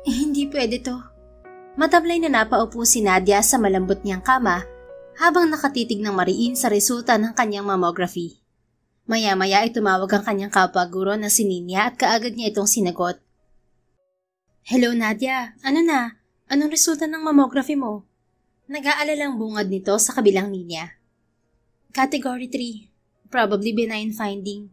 Hindi pwede to. Matablay na napaupo si Nadia sa malambot niyang kama habang nakatitig ng mariin sa resulta ng kanyang mammography. Maya-maya ay tumawag ang kanyang kapwa-guro na si Ninya at kaagad niya itong sinagot. Hello Nadia, ano na? Anong resulta ng mammography mo? Nag-aalalang bungad nito sa kabilang linya. Category 3, probably benign finding.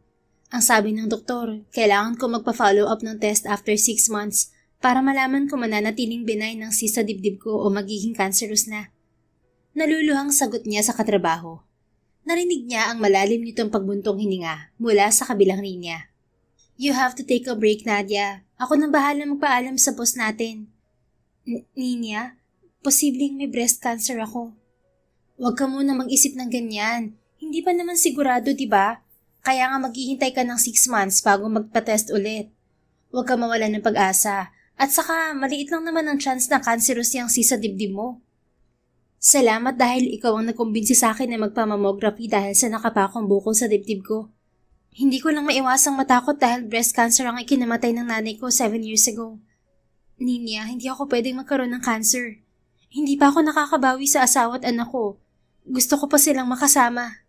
Ang sabi ng doktor, kailangan ko magpa-follow up ng test after 6 months para malaman kung mananatiling benign ng cyst sa dibdib ko o magiging cancerous na. Naluluhang sagot niya sa katrabaho. Narinig niya ang malalim nitong pagbuntong hininga mula sa kabilang linya. You have to take a break, Nadia. Ako nang bahala magpaalam sa boss natin. Ninya, posibleng may breast cancer ako. Huwag ka muna mag-isip ng ganyan. Hindi pa naman sigurado, di ba? Kaya nga maghihintay ka ng 6 months bago magpa-test ulit. Huwag ka mawalan ng pag-asa. At saka, maliit lang naman ang chance na cancerous yung cyst sa dibdib mo. Salamat dahil ikaw ang nagkumbinsi sa akin na magpa-mammography dahil sa nakapakong bukol sa dibdib ko. Hindi ko lang maiwasang matakot dahil breast cancer ang ikinamatay ng nanay ko 7 years ago. Ninya, hindi ako pwedeng magkaroon ng cancer. Hindi pa ako nakakabawi sa asawa at anak ko. Gusto ko pa silang makasama.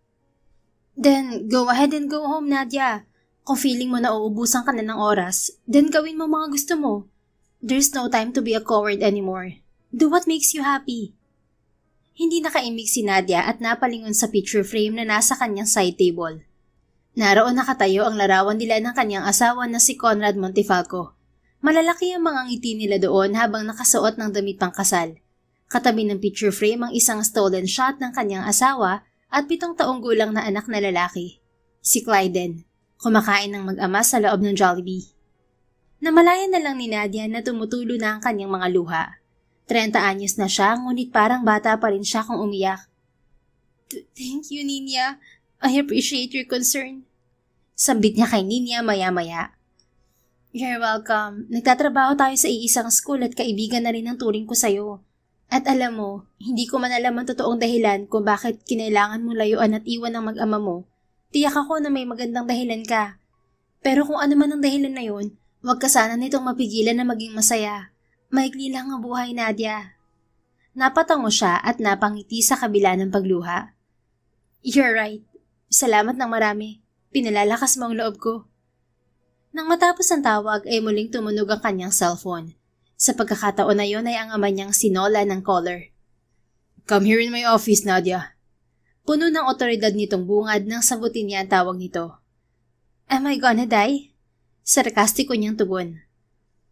Then, go ahead and go home, Nadia. Kung feeling mo na uubusan ka na ng oras, then gawin mo mga gusto mo. There's no time to be a coward anymore. Do what makes you happy. Hindi nakaimik si Nadia at napalingon sa picture frame na nasa kanyang side table. Naroon nakatayo ang larawan nila ng kanyang asawa na si Conrad Montefalco. Malalaki ang mga ngiti nila doon habang nakasuot ng damit pangkasal. Katabi ng picture frame ang isang stolen shot ng kanyang asawa at 7 taong gulang na anak na lalaki, si Clyden, kumakain ng mag-ama sa loob ng Jollibee. Namalayan na lang ni Nadia na tumutulo na ang kanyang mga luha. 30 anyos na siya, ngunit parang bata pa rin siya kung umiyak. Thank you, Ninya. I appreciate your concern. Sambit niya kay Ninya maya-maya. You're welcome. Nagtatrabaho tayo sa iisang school at kaibigan na rin ang turing ko sa'yo. At alam mo, hindi ko man alam ang totoong dahilan kung bakit kinailangan mo layuan at iwan ng mag-ama mo. Tiyak ako na may magandang dahilan ka. Pero kung ano man ang dahilan na yun, huwag ka sana nitong mapigilan na maging masaya. Maikli lang ang buhay, Nadia. Napatango siya at napangiti sa kabila ng pagluha. You're right. Salamat ng marami. Pinalalakas mo ang loob ko. Nang matapos ang tawag ay muling tumunog ang kanyang cellphone. Sa pagkakataon na yon ay ang ama niyang sinola ng caller. Come here in my office, Nadia. Puno ng otoridad nitong bungad nang sagutin niya ang tawag nito. Am I gonna die? Sarkastiko niyang tugon.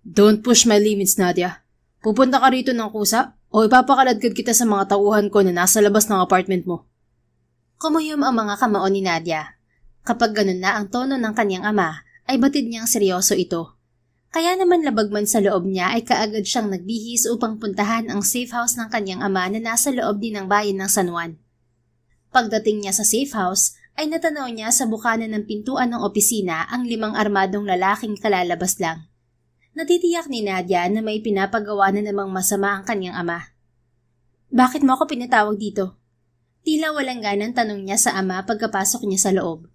Don't push my limits, Nadia. Pupunta ka rito ng kusa o ipapakaladkad kita sa mga tauhan ko na nasa labas ng apartment mo. Kumuyom ang mga kamao ni Nadia. Kapag ganun na ang tono ng kanyang ama, ay batid niyang seryoso ito. Kaya naman labag man sa loob niya ay kaagad siyang nagbihis upang puntahan ang safe house ng kanyang ama na nasa loob din ng bayan ng San Juan. Pagdating niya sa safe house, ay natanaw niya sa bukana ng pintuan ng opisina ang 5 armadong lalaking kalalabas lang. Natitiyak ni Nadia na may pinapagawa na namang masama ang kanyang ama. Bakit mo ako pinatawag dito? Tila walang ganang tanong niya sa ama pagkapasok niya sa loob.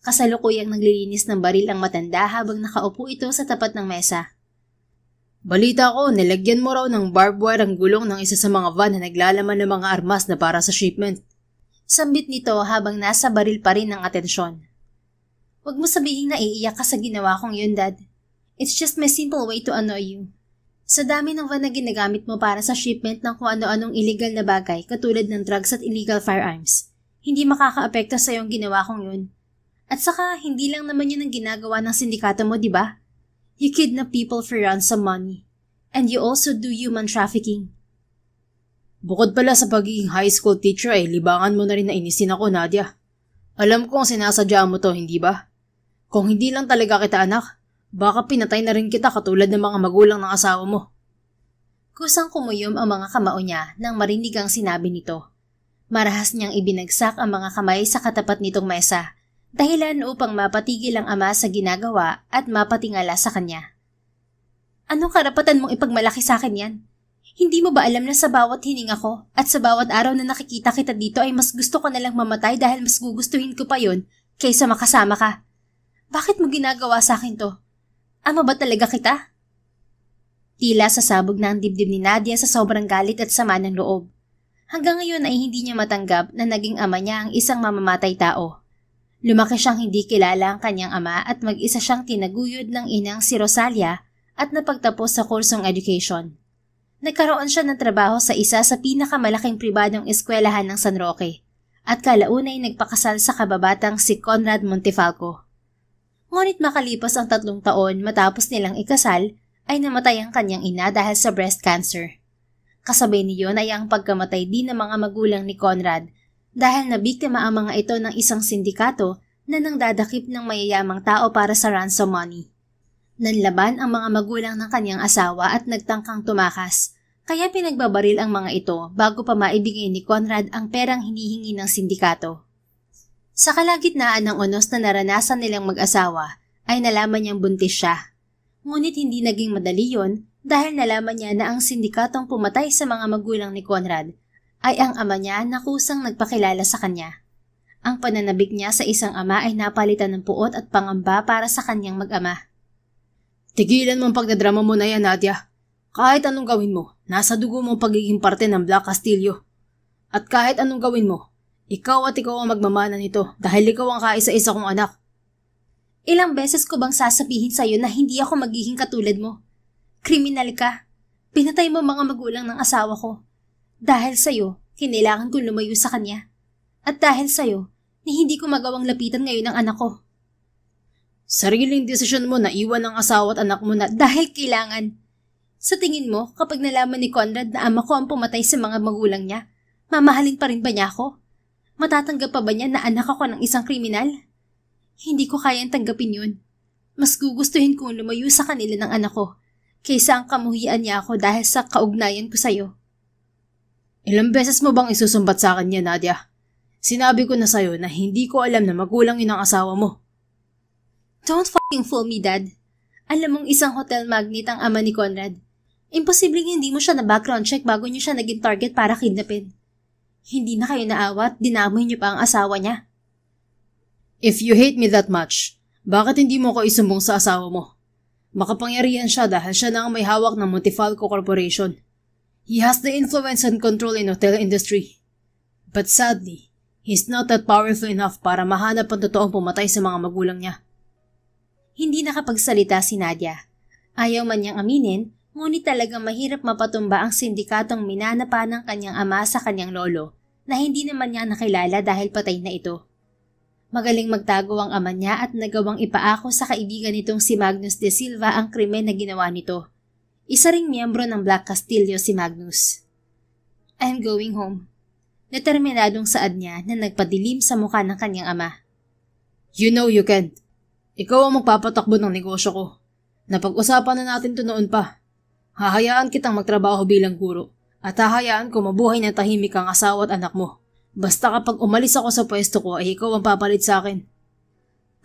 Kasalukuyang naglilinis ng baril ang matanda habang nakaupo ito sa tapat ng mesa. Balita ko, nilagyan mo raw ng barbed wire ang gulong ng isa sa mga van na naglalaman ng mga armas na para sa shipment. Sambit nito habang nasa baril pa rin ang atensyon. Huwag mo sabihin na iiyak ka sa ginawa kong yun, Dad. It's just my simple way to annoy you. Sa dami ng van na ginagamit mo para sa shipment ng kung ano-anong illegal na bagay katulad ng drugs at illegal firearms, hindi makakaapekto sa iyong ginawa kong yun. At saka, hindi lang naman yun ang ginagawa ng sindikato mo, di ba? You kidnap people for ransom money. And you also do human trafficking. Bukod pala sa pagiging high school teacher ay libangan mo na rin na inisin ako, Nadia. Alam kong sinasadya mo to, hindi ba? Kung hindi lang talaga kita anak, baka pinatay na rin kita katulad ng mga magulang ng asawa mo. Kusang kumuyom ang mga kamao niya nang marinig ang sinabi nito. Marahas niyang ibinagsak ang mga kamay sa katapat nitong mesa, dahilan upang mapatigil ang ama sa ginagawa at mapatingala sa kanya. Anong karapatan mong ipagmalaki sa akin yan? Hindi mo ba alam na sa bawat hininga ko at sa bawat araw na nakikita kita dito ay mas gusto ko nalang mamatay dahil mas gugustuhin ko pa yon kaysa makasama ka? Bakit mo ginagawa sa akin to? Ama ba talaga kita? Tila sasabog na ang dibdib ni Nadia sa sobrang galit at sama ng loob. Hanggang ngayon ay hindi niya matanggap na naging ama niya ang isang mamamatay tao. Lumaki siyang hindi kilala ang kanyang ama at mag-isa siyang tinaguyod ng inang si Rosalia at napagtapos sa kursong education. Nagkaroon siya ng trabaho sa isa sa pinakamalaking pribadong eskwelahan ng San Roque at kalaunay nagpakasal sa kababatang si Conrad Montefalco. Ngunit makalipas ang 3 taon matapos nilang ikasal ay namatay ang kanyang ina dahil sa breast cancer. Kasabay niyon ay ang pagkamatay din ng mga magulang ni Conrad dahil nabiktima ang mga ito ng isang sindikato na nangdadakip ng mayayamang tao para sa ransom money. Nanlaban ang mga magulang ng kanyang asawa at nagtangkang tumakas, kaya pinagbabaril ang mga ito bago pa maibigay ni Conrad ang perang hinihingi ng sindikato. Sa kalagitnaan ng unos na naranasan nilang mag-asawa ay nalaman niyang buntis siya. Ngunit hindi naging madali yon dahil nalaman niya na ang sindikatong pumatay sa mga magulang ni Conrad ay ang ama niya na kusang nagpakilala sa kanya. Ang pananabik niya sa isang ama ay napalitan ng puot at pangamba para sa kanyang mag-ama. Tigilan mo ang pagdadrama mo na yan, Nadia. Kahit anong gawin mo, nasa dugo mo ang pagiging parte ng Black Castillo. At kahit anong gawin mo, ikaw ang magmamana nito dahil ikaw ang kaisa-isa kong anak. Ilang beses ko bang sasabihin sa'yo na hindi ako magiging katulad mo? Kriminal ka. Pinatay mo mga magulang ng asawa ko. Dahil sa'yo, kinailangan kong lumayo sa kanya. At dahil sa'yo, ni hindi ko magawang lapitan ngayon ang anak ko. Sariling desisyon mo na iwan ang asawa at anak mo na dahil kailangan. Sa tingin mo, kapag nalaman ni Conrad na ama ko ang pumatay sa mga magulang niya, mamahalin pa rin ba niya ako? Matatanggap pa ba niya na anak ako ng isang kriminal? Hindi ko kayang tanggapin yun. Mas gugustuhin kong lumayo sa kanila ng anak ko kaysa ang kamuhian niya ako dahil sa kaugnayan ko sa'yo. Ilang beses mo bang isusumbat sa akin niya, Nadia? Sinabi ko na sa'yo na hindi ko alam na magulang yun ang asawa mo. Don't fucking fool me, Dad. Alam mong isang hotel magnate ang ama ni Conrad. Imposibleng hindi mo siya na background check bago niyo siya naging target para kidnapin. Hindi na kayo naawa at dinamoy niyo pa ang asawa niya. If you hate me that much, bakit hindi mo ko isumbong sa asawa mo? Makapangyarihan siya dahil siya na ang may hawak ng Montefalco Corporation. He has the influence and control in hotel industry. But sadly, he's not that powerful enough para mahanap ang totoong pumatay sa mga magulang niya. Hindi nakapagsalita si Nadia. Ayaw man niyang aminin, ngunit talagang mahirap mapatumba ang sindikatong minanapa ng kanyang ama sa kanyang lolo na hindi naman niya nakilala dahil patay na ito. Magaling magtago ang ama niya at nagawang ipaako sa kaibigan nitong si Magnus de Silva ang krimen na ginawa nito. Isa ring miyembro ng Black Castillo si Magnus. I'm going home. Determinadong saad niya na nagpadilim sa mukha ng kanyang ama. You know you can't. Ikaw ang magpapatakbo ng negosyo ko. Napag-usapan na natin to noon pa. Hahayaan kitang magtrabaho bilang guro at hahayaan ko mabuhay ng tahimik ang asawa at anak mo. Basta kapag umalis ako sa pwesto ko ay ikaw ang papalit sa akin.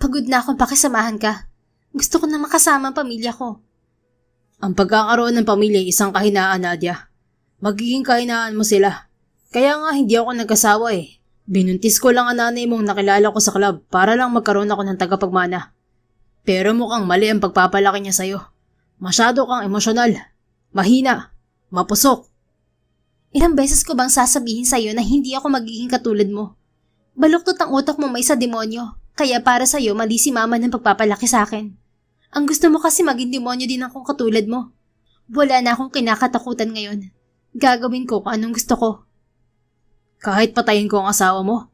Pagod na akong pakisamahan ka. Gusto ko na makasama ang pamilya ko. Ang pagkakaroon ng pamilya ay isang kahinaan, Nadia. Magiging kahinaan mo sila. Kaya nga hindi ako nagkasawa eh. Binuntis ko lang ang nanay mong nakilala ko sa club para lang magkaroon ako ng tagapagmana. Pero mukhang mali ang pagpapalaki niya sa'yo. Masyado kang emosyonal, mahina, mapusok. Ilang beses ko bang sasabihin sa'yo na hindi ako magiging katulad mo? Baluktot ang utak mo may sa demonyo, kaya para sa'yo mali si mama ng pagpapalaki sa akin. Ang gusto mo kasi maging demonyo din akong katulad mo. Wala na akong kinakatakutan ngayon. Gagawin ko kung anong gusto ko. Kahit patayin ko ang asawa mo?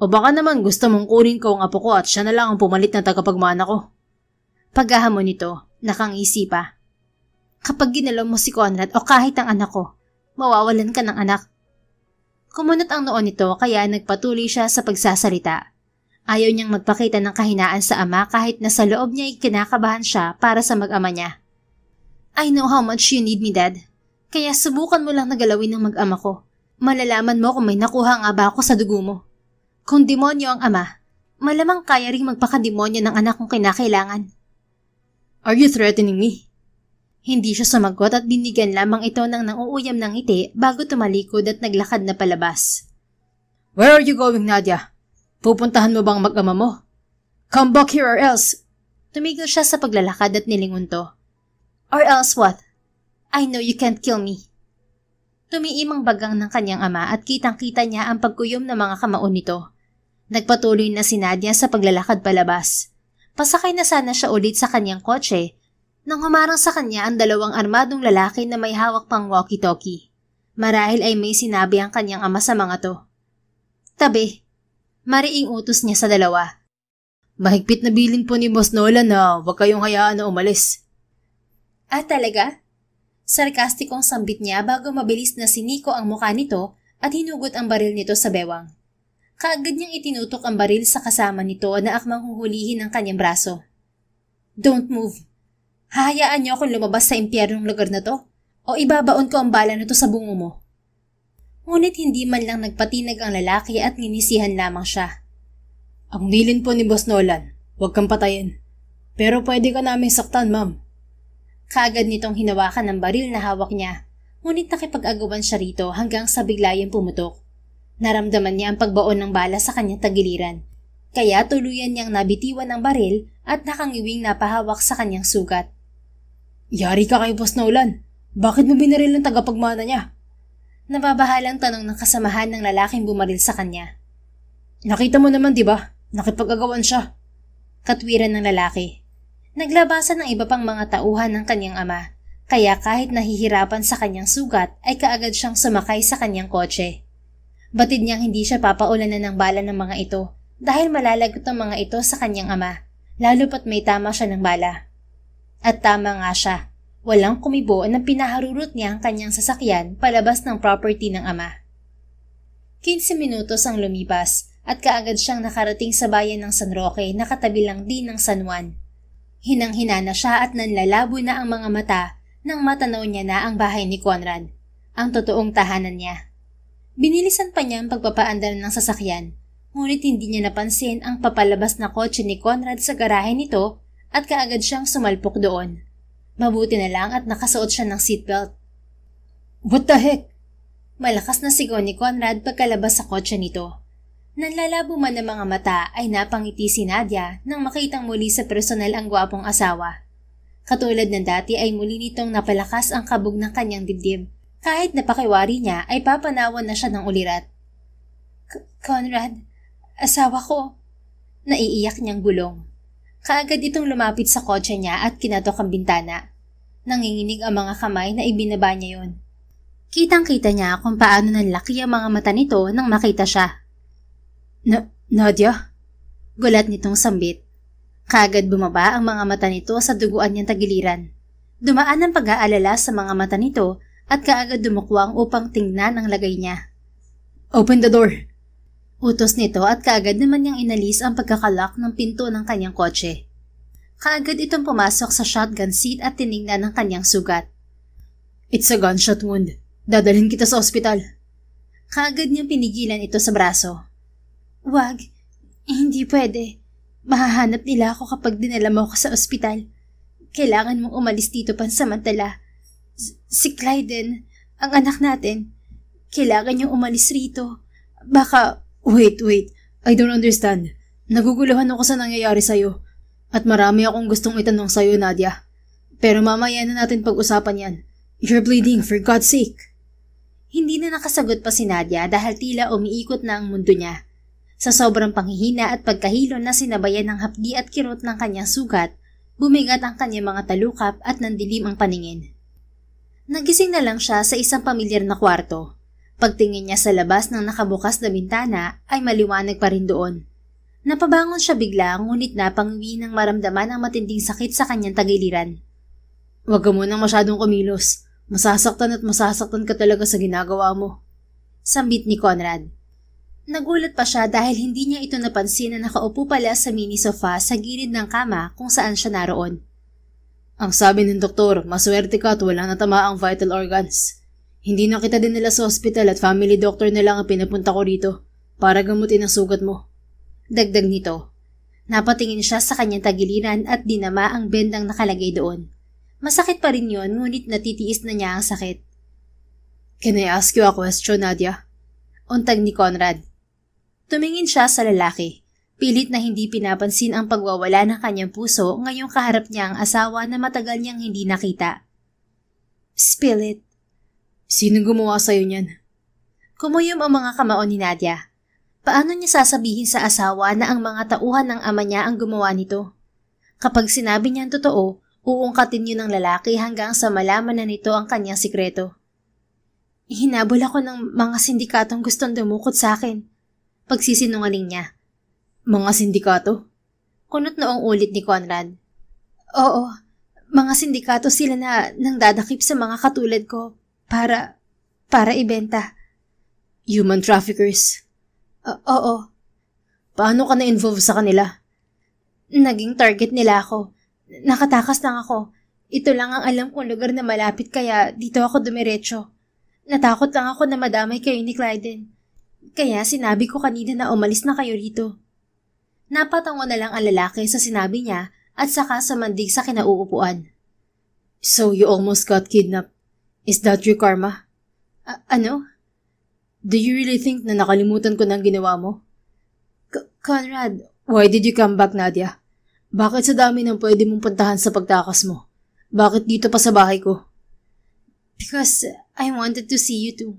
O baka naman gusto mong kunin ko ang apo ko at siya na lang ang pumalit na tagapagmana ko? Paghahamon nito, nakangisi pa. Kapag ginalaw mo si Conrad o kahit ang anak ko, mawawalan ka ng anak. Kumunot ang noon nito kaya nagpatuloy siya sa pagsasalita. Ayaw niyang magpakita ng kahinaan sa ama kahit na sa loob niya ay kinakabahan siya para sa mag-ama niya. I know how much you need me, Dad. Kaya subukan mo lang na galawin ng mag-ama ko. Malalaman mo kung may nakuha nga ba ako sa dugo mo. Kung demonyo ang ama, malamang kaya ring magpakademonyo ng anak kong kinakailangan. Are you threatening me? Hindi siya sumagot at binigyan lamang ito ng nanguuyam ng ngiti bago tumalikod at naglakad na palabas. Where are you going, Nadia? Pupuntahan mo bang mag-ama mo? Come back here or else. Tumigil siya sa paglalakad at nilingon to. Or else what? I know you can't kill me. Tumiimang bagang ng kanyang ama at kitang-kita niya ang pagkuyom ng mga kamao nito. Nagpatuloy na si Nadia sa paglalakad palabas. Pasakay na sana siya ulit sa kanyang kotse nang humarang sa kanya ang dalawang armadong lalaki na may hawak pang walkie-talkie. Marahil ay may sinabi ang kanyang ama sa mga to. Tabi, mariing utos niya sa dalawa. Mahigpit na bilin po ni Boss Nolan na huwag kayong hayaan na umalis. Ah, talaga? Sarkastikong sambit niya bago mabilis na siniko ang mukha nito at hinugot ang baril nito sa bewang. Kaagad niyang itinutok ang baril sa kasama nito na akmang huhulihin ang kanyang braso. Don't move. Hahayaan niyo akong lumabas sa impyernong lugar na to o ibabaon ko ang bala na to sa bungo mo. Ngunit hindi man lang nagpatinag ang lalaki at nginisihan lamang siya. Ang bilin po ni Boss Nolan, huwag kang patayin. Pero pwede ka naming saktan, ma'am. Kaagad nitong hinawakan ng baril na hawak niya, ngunit nakipag-agawan siya rito hanggang sa biglayang pumutok. Naramdaman niya ang pagbaon ng bala sa kanyang tagiliran, kaya tuluyan niyang nabitiwan ang baril at nakangiwing napahawak sa kanyang sugat. Yari ka kay Boss Nolan, bakit mo binaril ang tagapagmana niya? Nababahalang tanong ng kasamahan ng lalaking bumaril sa kanya. Nakita mo naman, di ba? Nakipag-agawan siya. Katwiran ng lalaki. Naglabasan ng iba pang mga tauhan ng kanyang ama, kaya kahit nahihirapan sa kanyang sugat ay kaagad siyang sumakay sa kanyang kotse. Batid niyang hindi siya papaulanan ng bala ng mga ito dahil malalagot ang mga ito sa kanyang ama, lalo pat may tama siya ng bala. At tama nga siya, walang kumibo nang pinaharurot niya ang kanyang sasakyan palabas ng property ng ama. 15 minutos ang lumipas at kaagad siyang nakarating sa bayan ng San Roque na katabi lang din ng San Juan. Hinang-hina na siya at nanlalabo na ang mga mata nang matanaw niya na ang bahay ni Conrad, ang totoong tahanan niya. Binilisan pa niya ang pagpapaandar ng sasakyan, ngunit hindi niya napansin ang papalabas na kotse ni Conrad sa garahe nito at kaagad siyang sumalpok doon. Mabuti na lang at nakasuot siya ng seatbelt. What the heck? Malakas na sigaw ni Conrad pagkalabas sa kotse nito. Nanlalabo man ng mga mata ay napangiti si Nadia nang makitang muli sa personal ang gwapong asawa. Katulad ng dati ay muli nitong napalakas ang kabog ng kanyang dibdib. Kahit napakiwari niya ay papanawan na siya ng ulirat. Conrad, asawa ko. Naiiyak niyang bulong. Kaagad itong lumapit sa kotse niya at kinatok ang bintana. Nanginginig ang mga kamay na ibinaba niya yon. Kitang-kita niya kung paano nanlaki ang mga mata nito nang makita siya. Nadia? Gulat nitong sambit. Kaagad bumaba ang mga mata nito sa duguan niyang tagiliran. Dumaan ang pag-aalala sa mga mata nito at kaagad dumukwang upang tingnan ang lagay niya. Open the door! Utos nito at kaagad naman niyang inalis ang pagkakalak ng pinto ng kanyang kotse. Kaagad itong pumasok sa shotgun seat at tiningnan ang kanyang sugat. It's a gunshot wound. Dadalhin kita sa ospital. Kaagad niyang pinigilan ito sa braso. Wag, hindi pwede. Mahahanap nila ako kapag dinala mo ako sa ospital. Kailangan mong umalis dito pansamantala. Si Clyden, ang anak natin, kailangan niyong umalis rito. Baka... Wait. I don't understand. Naguguluhan ako sa nangyayari sa'yo. At marami akong gustong itanong sa'yo, Nadia. Pero mamaya na natin pag-usapan yan. You're bleeding, for God's sake. Hindi na nakasagot pa si Nadia dahil tila umiikot na ang mundo niya. Sa sobrang panghihina at pagkahilo na sinabayan ng hapdi at kirot ng kanyang sugat, bumigat ang kanyang mga talukap at nandilim ang paningin. Nagising na lang siya sa isang pamilyar na kwarto. Pagtingin niya sa labas ng nakabukas na bintana ay maliwanag pa rin doon. Napabangon siya bigla ngunit napangiwi nang maramdaman ang matinding sakit sa kanyang tagiliran. Huwag ka munang masyadong kumilos. Masasaktan ka talaga sa ginagawa mo. Sambit ni Conrad. Nagulat pa siya dahil hindi niya ito napansin na nakaupo pala sa mini sofa sa gilid ng kama kung saan siya naroon. Ang sabi ng doktor, maswerte ka at walang natama ang vital organs. Hindi na kita dinala sa hospital at family doctor na lang ang pinapunta ko rito para gamutin ang sugat mo. Dagdag nito. Napatingin siya sa kanyang tagiliran at dinama ang bendang nakalagay doon. Masakit pa rin yun ngunit natitiis na niya ang sakit. Can I ask you a question, Nadia? Untag ni Conrad. Tumingin siya sa lalaki. Pilit na hindi pinapansin ang pagwawala ng kanyang puso ngayong kaharap niya ang asawa na matagal niyang hindi nakita. Spill it. Sino gumawa sa'yo niyan? Kumuyom ang mga kamao ni Nadia. Paano niya sasabihin sa asawa na ang mga tauhan ng ama niya ang gumawa nito? Kapag sinabi niya ang totoo, uungkatin niyo ng lalaki hanggang sa malaman na nito ang kanyang sikreto. Hinabol ako ng mga sindikatong gustong dumukot sa akin. Pagsisinungaling niya. Mga sindikato? Kunot noong ulit ni Conrad. Oo, mga sindikato sila na nang dadakip sa mga katulad ko para ibenta. Human traffickers? Oo. Paano ka na-involve sa kanila? Naging target nila ako. Nakatakas lang ako. Ito lang ang alam kong lugar na malapit kaya dito ako dumiretso. Natakot lang ako na madamay kayo ni Clyden. Kaya sinabi ko kanina na umalis na kayo rito. Napatango na lang ang lalaki sa sinabi niya at saka samandig sa kinauupuan. So you almost got kidnapped. Is that your karma? Ano? Do you really think na nakalimutan ko ng ginawa mo? Conrad, why did you come back, Nadia? Bakit sa dami ng pwede mong puntahan sa pagtakas mo? Bakit dito pa sa bahay ko? Because I wanted to see you too.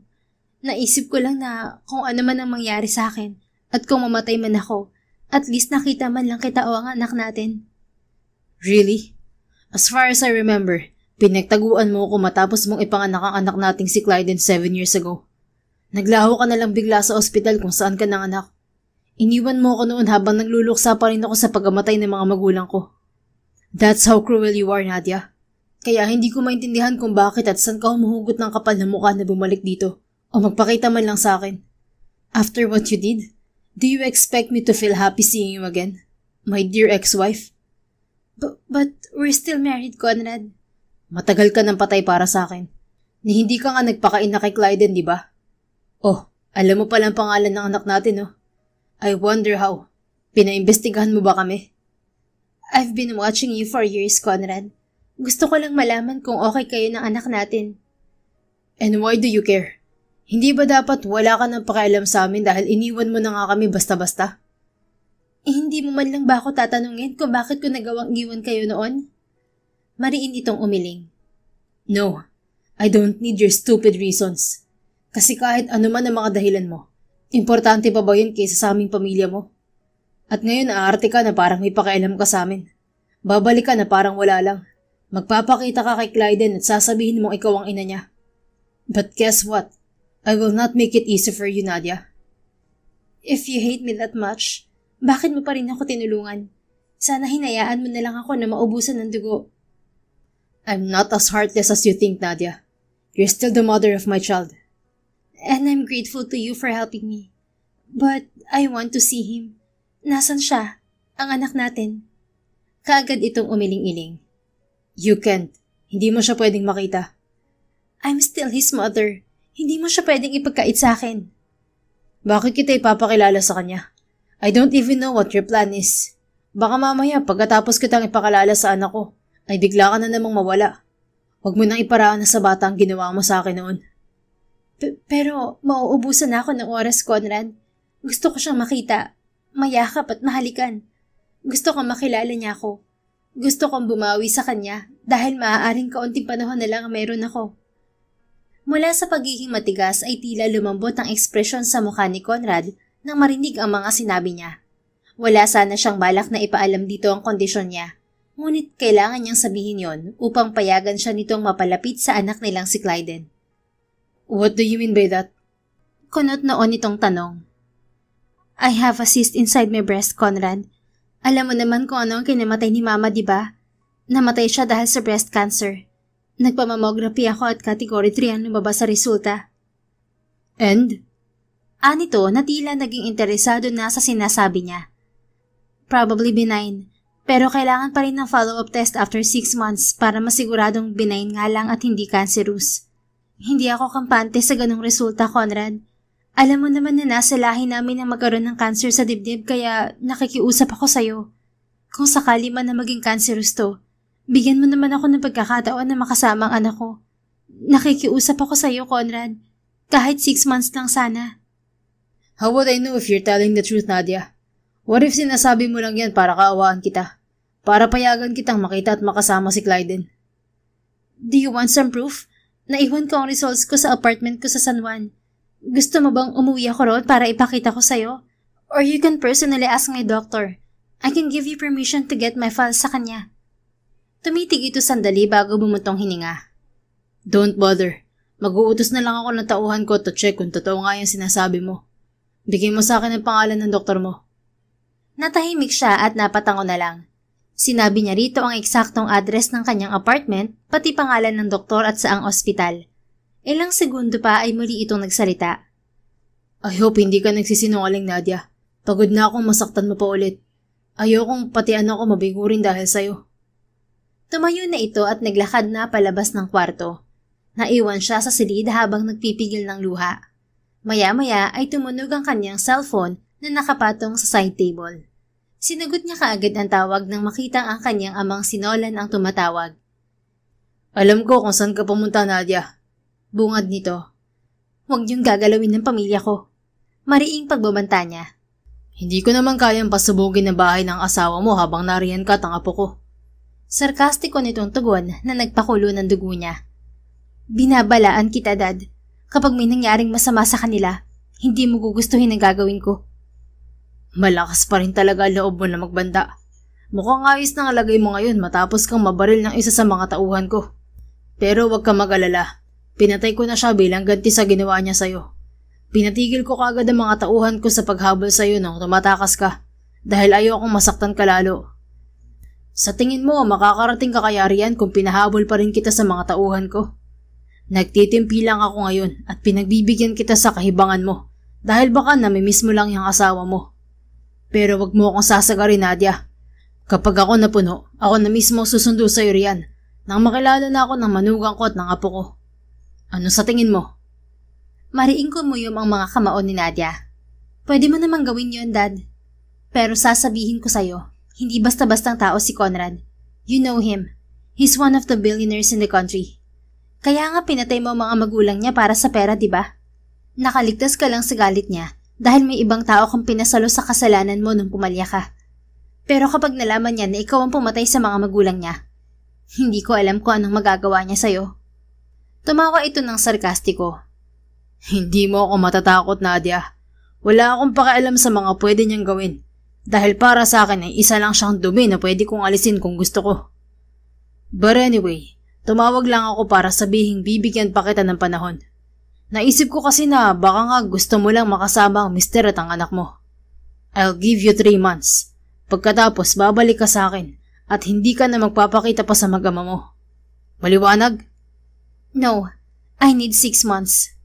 Naisip ko lang na kung ano man ang mangyari sa akin at kung mamatay man ako, at least nakita man lang kita o ang anak natin. Really? As far as I remember, pinagtaguan mo ako matapos mong ipanganak ang anak nating si Clyden 7 years ago. Naglaho ka na lang bigla sa ospital kung saan ka nanganak. Iniwan mo ako noon habang nagluluksa pa rin ako sa pagkamatay ng mga magulang ko. That's how cruel you are, Nadia. Kaya hindi ko maintindihan kung bakit at saan ka humuhugot ng kapal na mukha na bumalik dito o magpakita man lang sa akin. After what you did, do you expect me to feel happy seeing you again? My dear ex-wife? But we're still married, Conrad. Matagal ka ng patay para sa akin. Ni hindi ka nga nagpakaina kay Clyden, di ba? Oh, alam mo palang pangalan ng anak natin, no? I wonder how. Pinaimbestigahan mo ba kami? I've been watching you for years, Conrad. Gusto ko lang malaman kung okay kayo ng anak natin. And why do you care? Hindi ba dapat wala ka ng pakialam sa amin dahil iniwan mo na nga kami basta-basta? Hindi mo man lang ba ako tatanungin kung bakit ko nagawang iwan kayo noon? Mariin itong umiling. No, I don't need your stupid reasons. Kasi kahit ano man ang mga dahilan mo, importante pa ba yun kaysa sa aming pamilya mo? At ngayon aarte ka na parang may pakialam ka sa amin. Babalik ka na parang wala lang. Magpapakita ka kay Clyden at sasabihin mong ikaw ang ina niya. But guess what? I will not make it easy for you, Nadia. If you hate me that much, bakit mo pa rin ako tinulungan? Sana hinayaan mo na lang ako na maubusan ng dugo. I'm not as heartless as you think, Nadia. You're still the mother of my child. And I'm grateful to you for helping me. But I want to see him. Nasaan siya? Ang anak natin. Kaagad itong umiling-iling. You can't. Hindi mo siya pwedeng makita. I'm still his mother. Hindi mo siya pwedeng ipagkait sa akin. Bakit kita ipapakilala sa kanya? I don't even know what your plan is. Baka mamaya pagkatapos kitang ipakilala sa anak ko, ay bigla ka na namang mawala. Huwag mo nang iparaan na sa bata ang ginawa mo sa akin noon. Pero mauubusan na ako ng oras, Conrad. Gusto ko siyang makita, mayakap at mahalikan. Gusto kong makilala niya ako. Gusto kong bumawi sa kanya dahil maaaring kaunting panahon na lang ang meron ako. Mula sa pagiging matigas ay tila lumambot ang ekspresyon sa mukha ni Conrad nang marinig ang mga sinabi niya. Wala sana siyang balak na ipaalam dito ang kondisyon niya, ngunit kailangan niyang sabihin yon upang payagan siya nitong mapalapit sa anak nilang si Clyden. What do you mean by that? Kunot noon itong tanong. I have a cyst inside my breast, Conrad. Alam mo naman kung ano ang kinamatay ni Mama, di ba? Namatay siya dahil sa breast cancer. Nagpamamography ako at category 3 ang lumabas sa resulta. And? Anito na tila naging interesado na sa sinasabi niya. Probably benign, pero kailangan pa rin ng follow-up test after 6 months para masiguradong benign nga lang at hindi cancerous. Hindi ako kampante sa ganong resulta, Conrad. Alam mo naman na nasa lahi namin na magkaroon ng cancer sa dibdib kaya nakikiusap ako sa'yo. Kung sakali man na maging cancerous to, bigyan mo naman ako ng pagkakataon na makasama ang anak ko. Nakikiusap ako sa'yo, Conrad. Kahit 6 months lang sana. How would I know if you're telling the truth, Nadia? What if sinasabi mo lang yan para kaawaan kita? Para payagan kitang makita at makasama si Clyden? Do you want some proof? Naiwan ko ang results ko sa apartment ko sa San Juan. Gusto mo bang umuwi ako roon para ipakita ko sa'yo? Or you can personally ask my doctor. I can give you permission to get my files sa kanya. Tumitig ito sandali bago bumutong hininga. Don't bother. Mag-uutos na lang ako ng tauhan ko to check kung totoo nga yung sinasabi mo. Bigay mo sa akin ang pangalan ng doktor mo. Natahimik siya at napatango na lang. Sinabi niya rito ang eksaktong address ng kanyang apartment, pati pangalan ng doktor at saang ospital. Ilang segundo pa ay muli itong nagsalita. I hope hindi ka nagsisinungaling, Nadia. Pagod na akong masaktan mo pa ulit. Ayokong pati ako mabigurin dahil sa'yo. Tumayo na ito at naglakad na palabas ng kwarto. Naiwan siya sa silid habang nagpipigil ng luha. Maya-maya ay tumunog ang kanyang cellphone na nakapatong sa side table. Sinagot niya kaagad ang tawag nang makitang ang kanyang amang sinolan ang tumatawag. Alam ko kung saan ka pumunta, Nadia. Bungad nito. Huwag niyong gagalawin ng pamilya ko. Mariing pagbabanta niya. Hindi ko naman kayang pasubugin ang bahay ng asawa mo habang nariyan ka at ang apo ko. Sarkastiko nitong tugon na nagpakulo ng dugo niya. Binabalaan kita, Dad. Kapag may nangyaring masama sa kanila, hindi mo gugustuhin ang gagawin ko. Malakas pa rin talaga ang loob mo na magbanda. Mukhang ayos na alagay mo ngayon matapos kang mabaril ng isa sa mga tauhan ko. Pero huwag ka mag-alala. Pinatay ko na siya bilang ganti sa ginawa niya sa'yo. Pinatigil ko kaagad ang mga tauhan ko sa paghabol sa'yo nang tumatakas ka dahil ayokong masaktan ka lalo. Sa tingin mo, makakarating ka kaya riyan kung pinahabol pa rin kita sa mga tauhan ko? Nagtitimpi lang ako ngayon at pinagbibigyan kita sa kahibangan mo dahil baka namimiss mo lang yung asawa mo. Pero wag mo akong sasagarin, Nadia. Kapag ako napuno, ako na mismo susundo sa'yo riyan nang makilala na ako ng manugang ko at ng apo ko. Ano sa tingin mo? Mariing kumuyom ang mga kamao ni Nadia. Pwede mo namang gawin yun, Dad. Pero sasabihin ko sa'yo, hindi basta-bastang tao si Conrad. You know him. He's one of the billionaires in the country. Kaya nga pinatay mo ang mga magulang niya para sa pera, diba? Nakaligtas ka lang sa galit niya dahil may ibang tao kang pinasalo sa kasalanan mo nung pumalya ka. Pero kapag nalaman niya na ikaw ang pumatay sa mga magulang niya, hindi ko alam kung anong magagawa niya sa'yo. Tumawa ito ng sarkastiko. Hindi mo ako matatakot, Nadia. Wala akong pakialam sa mga pwede niyang gawin. Dahil para sa akin ay isa lang siyang dumi na pwede kong alisin kung gusto ko. But anyway, tumawag lang ako para sabihing bibigyan pa kita ng panahon. Naisip ko kasi na baka nga gusto mo lang makasama ang mister at ang anak mo. I'll give you 3 months. Pagkatapos babalik ka sa akin at hindi ka na magpapakita pa sa mag-ama mo. Maliwanag? No, I need 6 months.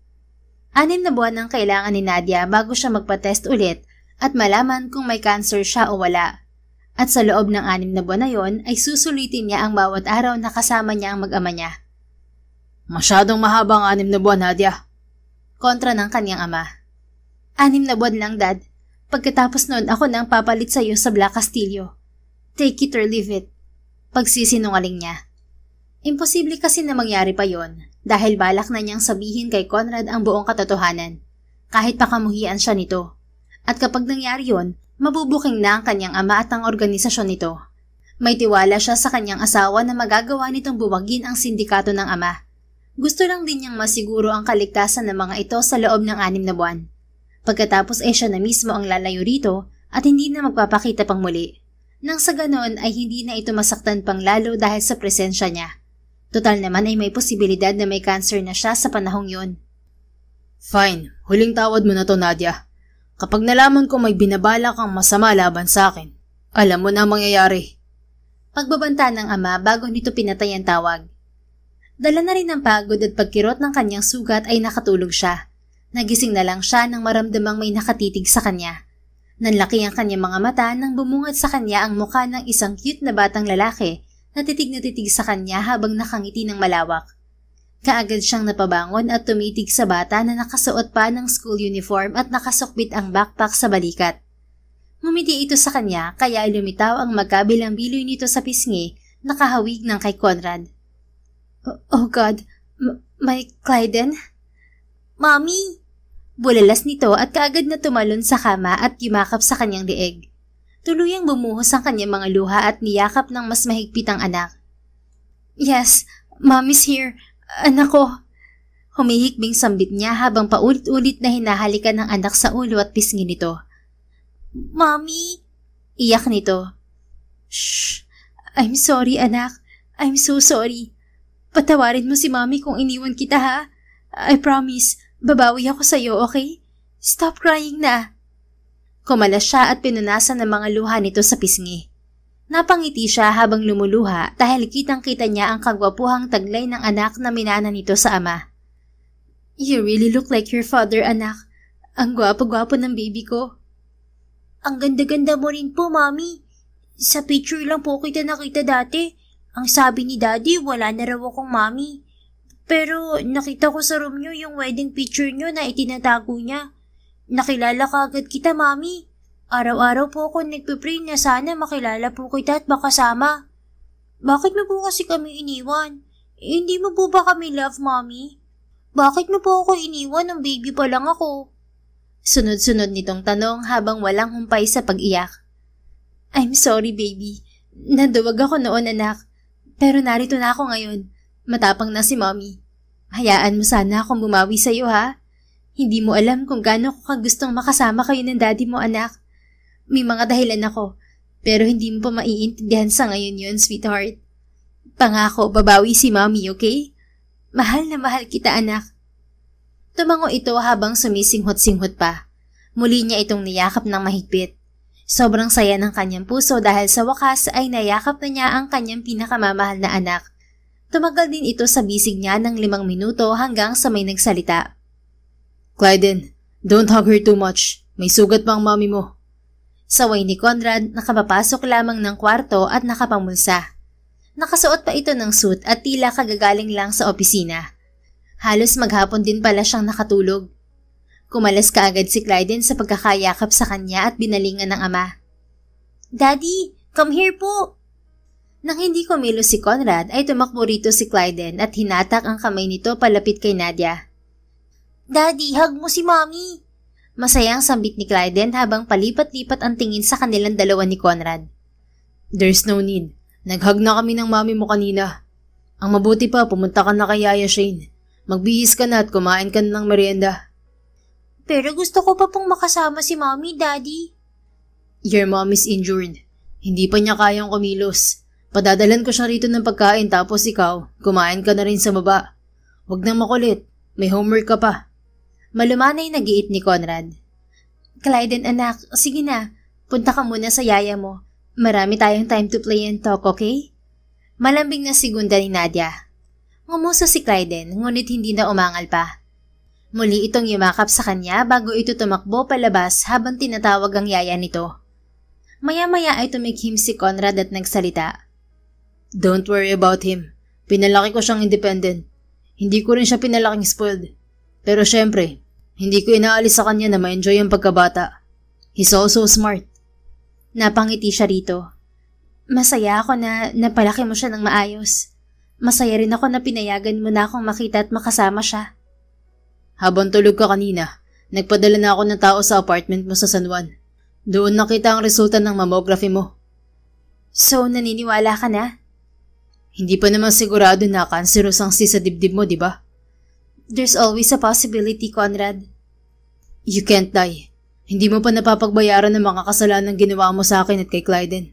6 na buwan ang kailangan ni Nadia bago siya magpa-test ulit at malaman kung may cancer siya o wala. At sa loob ng 6 na buwan na yon ay susulitin niya ang bawat araw na kasama niya ang mag-ama niya. Masyadong mahaba ang 6 na buwan, Nadia. Kontra ng kanyang ama. 6 na buwan lang, Dad. Pagkatapos nun ako nang papalit sa iyo sa Black Castillo. Take it or leave it. Pagsisinungaling niya. Imposible kasi na mangyari pa yon dahil balak na niyang sabihin kay Conrad ang buong katotohanan. Kahit pakamuhian siya nito. At kapag nangyari yon, mabubuking na ang kanyang ama at ang organisasyon nito. May tiwala siya sa kanyang asawa na magagawa nitong buwagin ang sindikato ng ama. Gusto lang din niyang masiguro ang kaligtasan ng mga ito sa loob ng 6 na buwan. Pagkatapos siya na mismo ang lalayo rito at hindi na magpapakita pang muli. Nang sa ganon ay hindi na ito masaktan pang lalo dahil sa presensya niya. Total naman ay may posibilidad na may cancer na siya sa panahong yon. Fine, huling tawad mo na to, Nadia. Kapag nalaman ko may binabala kang masama laban sa akin, alam mo na ang mangyayari. Pagbabanta ng ama bago nito pinatay ang tawag. Dala na rin ng pagod at pagkirot ng kanyang sugat ay nakatulog siya. Nagising na lang siya nang maramdamang may nakatitig sa kanya. Nanlaki ang kanyang mga mata nang bumungad sa kanya ang mukha ng isang cute na batang lalaki na titig sa kanya habang nakangiti ng malawak. Kaagad siyang napabangon at tumitig sa bata na nakasuot pa ng school uniform at nakasukbit ang backpack sa balikat. Ngumiti ito sa kanya kaya lumitaw ang magkabilang biloy nito sa pisngi na kahawig ng kay Conrad. Oh God, may Clyden? Mommy! Bulalas nito at kaagad na tumalon sa kama at yumakap sa kanyang lieg. Tuluyang bumuhos ang kanyang mga luha at niyakap ng mas mahigpit ang anak. Yes, Mommy's here. Anak ko, Humihikbing sambit niya habang paulit-ulit na hinahalikan ng anak sa ulo at pisngi nito. Mommy! Iyak nito. Shh! I'm sorry anak. I'm so sorry. Patawarin mo si Mommy kung iniwan kita ha. I promise, babawi ako sa'yo, okay? Stop crying na. Kumalas siya at pinunasan ng mga luha nito sa pisngi. Napangiti siya habang lumuluha dahil kitang-kita niya ang kagwapuhang taglay ng anak na minana nito sa ama. You really look like your father, anak. Ang gwapo-gwapo ng baby ko. Ang ganda-ganda mo rin po, Mommy. Sa picture lang po kita nakita dati. Ang sabi ni Daddy, wala na raw akong Mommy. Pero nakita ko sa room niyo yung wedding picture niyo na itinatago niya. Nakilala ka agad kita, Mommy. Araw-araw po ako nagpipray na sana makilala po kita at makasama. Bakit mo po kasi kami iniwan? Hindi mo po ba kami love, Mommy? Bakit mo po ako iniwan nung baby pa lang ako? Sunod-sunod nitong tanong habang walang humpay sa pag-iyak. I'm sorry, baby. Naduwag ako noon, anak. Pero narito na ako ngayon. Matapang na si Mommy. Hayaan mo sana akong bumawi sa'yo, ha? Hindi mo alam kung gaano ko kagustong makasama kayo ng daddy mo, anak. May mga dahilan ako, pero hindi mo pa maiintindihan sa ngayon yun, sweetheart. Pangako, babawi si Mommy, okay? Mahal na mahal kita, anak. Tumango ito habang sumisinghot-singhot pa. Muli niya itong niyakap ng mahigpit. Sobrang saya ng kanyang puso dahil sa wakas ay nayakap na niya ang kanyang pinakamamahal na anak. Tumagal din ito sa bisig niya ng 5 minuto hanggang sa may nagsalita. Clyden, don't hug her too much. May sugat pa ang mommy mo. Saway ni Conrad, nakapapasok lamang ng kwarto at nakapamulsa. Nakasuot pa ito ng suit at tila kagagaling lang sa opisina. Halos maghapon din pala siyang nakatulog. Kumalas kaagad si Clyden sa pagkakayakap sa kanya at binalingan ng ama. Daddy, come here po! Nang hindi kumilos si Conrad ay tumakbo rito si Clyden at hinatak ang kamay nito palapit kay Nadia. Daddy, hug mo si Mommy! Masayang sambit ni Clyden habang palipat-lipat ang tingin sa kanilang dalawa ni Conrad. There's no need. Naghug na kami ng mami mo kanina. Ang mabuti pa, pumunta ka na kay Yaya Shane. Magbihis ka na at kumain ka na ng merienda. Pero gusto ko pa pong makasama si Mommy, Daddy. Your mom is injured. Hindi pa niya kayang kumilos. Padadalan ko siya rito ng pagkain tapos ikaw, kumain ka na rin sa baba. Huwag nang makulit. May homework ka pa. Malumanay nagiit ni Conrad. Clyden anak, sige na. Punta ka muna sa yaya mo. Marami tayong time to play and talk, okay? Malambing na segunda ni Nadia. Ngumuso si Clyden, ngunit hindi na umangal pa. Muli itong yumakap sa kanya bago ito tumakbo palabas habang tinatawag ang yaya nito. Maya-maya ay tumikhim si Conrad at nagsalita. Don't worry about him. Pinalaki ko siyang independent. Hindi ko rin siya pinalaking spoiled. Pero syempre, hindi ko inaalis sa kanya na ma-enjoy ang pagkabata. He's also smart. Napangiti siya rito. Masaya ako na napalaki mo siya ng maayos. Masaya rin ako na pinayagan mo na akong makita at makasama siya. Habang tulog ka kanina, nagpadala na ako ng tao sa apartment mo sa San Juan. Doon nakita ang resulta ng mammography mo. So, naniniwala ka na? Hindi pa naman sigurado na kanseros ang sa dibdib mo, di ba? There's always a possibility, Conrad. You can't die. Hindi mo pa napapagbayaran ng mga kasalanan ginawa mo sa akin at kay Clyden.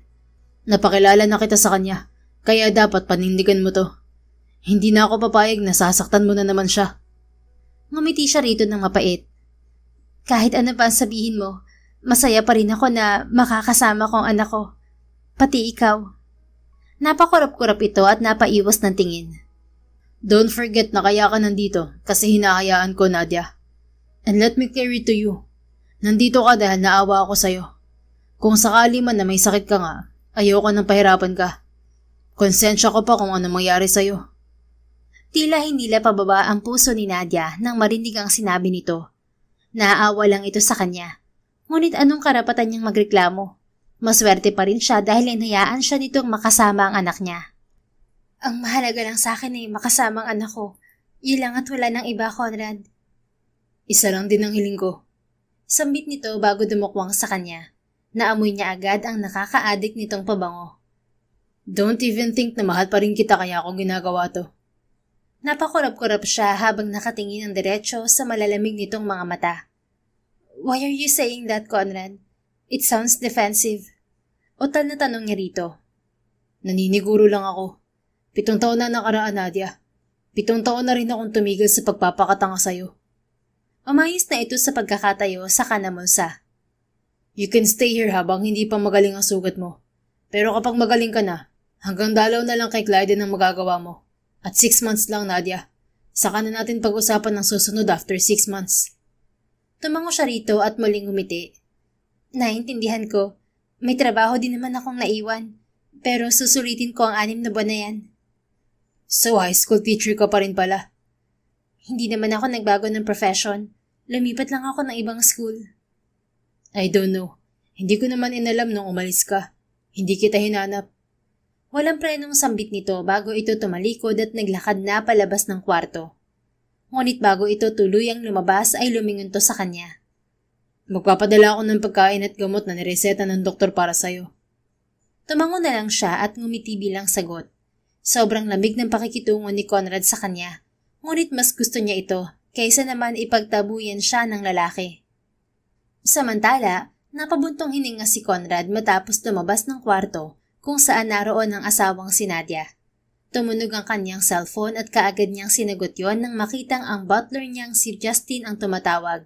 Napakilala na kita sa kanya, kaya dapat panindigan mo to. Hindi na ako papayag na sasaktan mo na naman siya. Ngumiti siya rito ng mapait. Kahit ano pa ang sabihin mo, masaya pa rin ako na makakasama ko ang anak ko. Pati ikaw. Napakurap-kurap ito at napaiwas ng tingin. Don't forget na kaya ka nandito kasi hinahayaan ko, Nadia. And let me clear it to you. Nandito ka dahil naawa ako sa'yo. Kung sakali man na may sakit ka nga, ayoko nang pahirapan ka. Konsensya ko pa kung ano mangyari sa'yo. Tila hindi la pababa ang puso ni Nadia nang marinig ang sinabi nito. Naaawa lang ito sa kanya. Ngunit anong karapatan niyang magreklamo? Maswerte pa rin siya dahil inayaan siya nitong makasama ang anak niya. Ang mahalaga lang sa akin ay makasama ang anak ko. Yun lang at wala ng iba, Conrad. Isa lang din ang hiling ko. Sambit nito bago dumukwang sa kanya. Naamoy niya agad ang nakaka-addict nitong pabango. Don't even think na mahal pa rin kita kaya ako ginagawa to. Napakurap-kurap siya habang nakatingin ng diretso sa malalamig nitong mga mata. Why are you saying that, Conrad? It sounds defensive. Otal na tanong niya rito. Naniniguro lang ako. 7 taon na nakaraan, Nadia. 7 taon na rin akong tumigil sa pagpapakatanga sa'yo. Umayos na ito sa pagkakatayo sa kanamulsa. You can stay here habang hindi pa magaling ang sugat mo. Pero kapag magaling ka na, hanggang dalaw na lang kay Clyden ang magagawa mo. At 6 months lang, Nadia. Saka na natin pag-usapan ng susunod after 6 months. Tumango siya rito at muling ngumiti. Naintindihan ko. May trabaho din naman akong naiwan. Pero susulitin ko ang 6 na buwan na yan. So high school teacher ka pa rin pala. Hindi naman ako nagbago ng profession. Lumipat lang ako ng ibang school. I don't know. Hindi ko naman inalam nung umalis ka. Hindi kita hinanap. Walang prenong sambit nito bago ito tumalikod at naglakad na palabas ng kwarto. Ngunit bago ito tuluyang lumabas ay lumingon to sa kanya. Magpapadala ako ng pagkain at gamot na nireseta ng doktor para sa'yo. Tumango na lang siya at ngumiti bilang sagot. Sobrang lamig ng pakikitungo ni Conrad sa kanya. Ngunit mas gusto niya ito kaysa naman ipagtabuyan siya ng lalaki. Samantala, napabuntong hininga si Conrad matapos lumabas ng kwarto kung saan naroon ang asawang si Nadia. Tumunog ang kanyang cellphone at kaagad niyang sinagot yon nang makitang ang butler niyang si Justin ang tumatawag.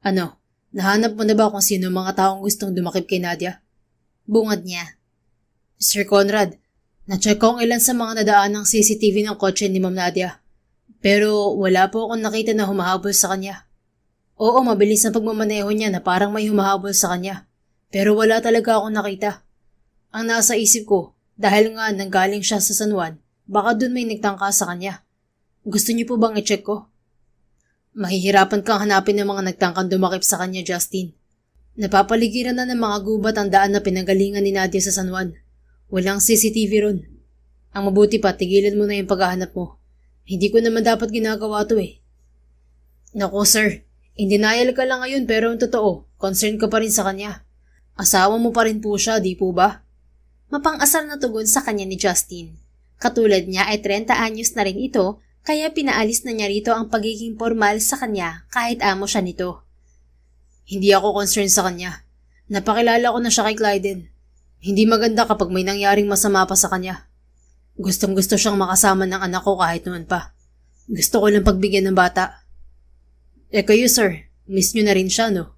Ano? Nahanap mo na ba kung sino mga taong gustong dumakip kay Nadia? Bungad niya. Sir Conrad, na-check ko ang ilan sa mga nadaan ng CCTV ng kotse ni Ma'am Nadia. Pero wala po akong nakita na humahabol sa kanya. Oo, mabilis ang pagmamaneho niya na parang may humahabol sa kanya. Pero wala talaga akong nakita. Ang nasa isip ko, dahil nga nanggaling siya sa San Juan, baka dun may nagtangka sa kanya. Gusto niyo po bang i-check ko? Mahihirapan kang hanapin ng mga nagtangkang dumakip sa kanya, Justin. Napapaligiran na ng mga gubat ang daan na pinanggalingan ni Nadia sa San Juan. Walang CCTV ron. Ang mabuti pa, tigilan mo na yung paghahanap mo. Hindi ko naman dapat ginagawa to eh. Naku sir, in denial ka lang ngayon pero ang totoo, concerned ka pa rin sa kanya. Asawa mo pa rin po siya, di po ba? Mapang-asar na tugon sa kanya ni Justin. Katulad niya ay 30 anyos na rin ito, kaya pinaalis na niya rito ang pagiging formal sa kanya kahit amo siya nito. Hindi ako concerned sa kanya. Napakilala ko na siya kay Clyden. Hindi maganda kapag may nangyaring masama pa sa kanya. Gustong-gusto siyang makasama ng anak ko kahit noon pa. Gusto ko lang pagbigyan ng bata. Kayo sir, miss nyo na rin siya no?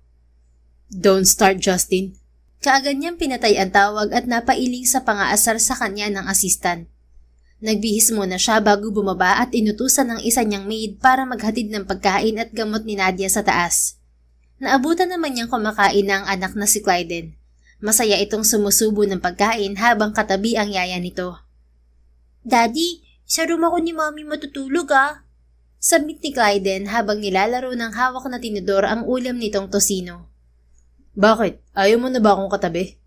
Don't start, Justin. Kaagad niyang pinatay ang tawag at napailing sa pangaasar sa kanya ng assistant. Nagbihis muna siya bago bumaba at inutusan ng isa niyang maid para maghatid ng pagkain at gamot ni Nadia sa taas. Naabutan naman niyang kumakain ng anak na si Clyden. Masaya itong sumusubo ng pagkain habang katabi ang yaya nito. Daddy, sa room ako ni Mommy matutulog ah. Sabit ni Clyden habang nilalaro ng hawak na tinidor ang ulam nitong tosino. Bakit? Ayaw mo na ba akong katabi?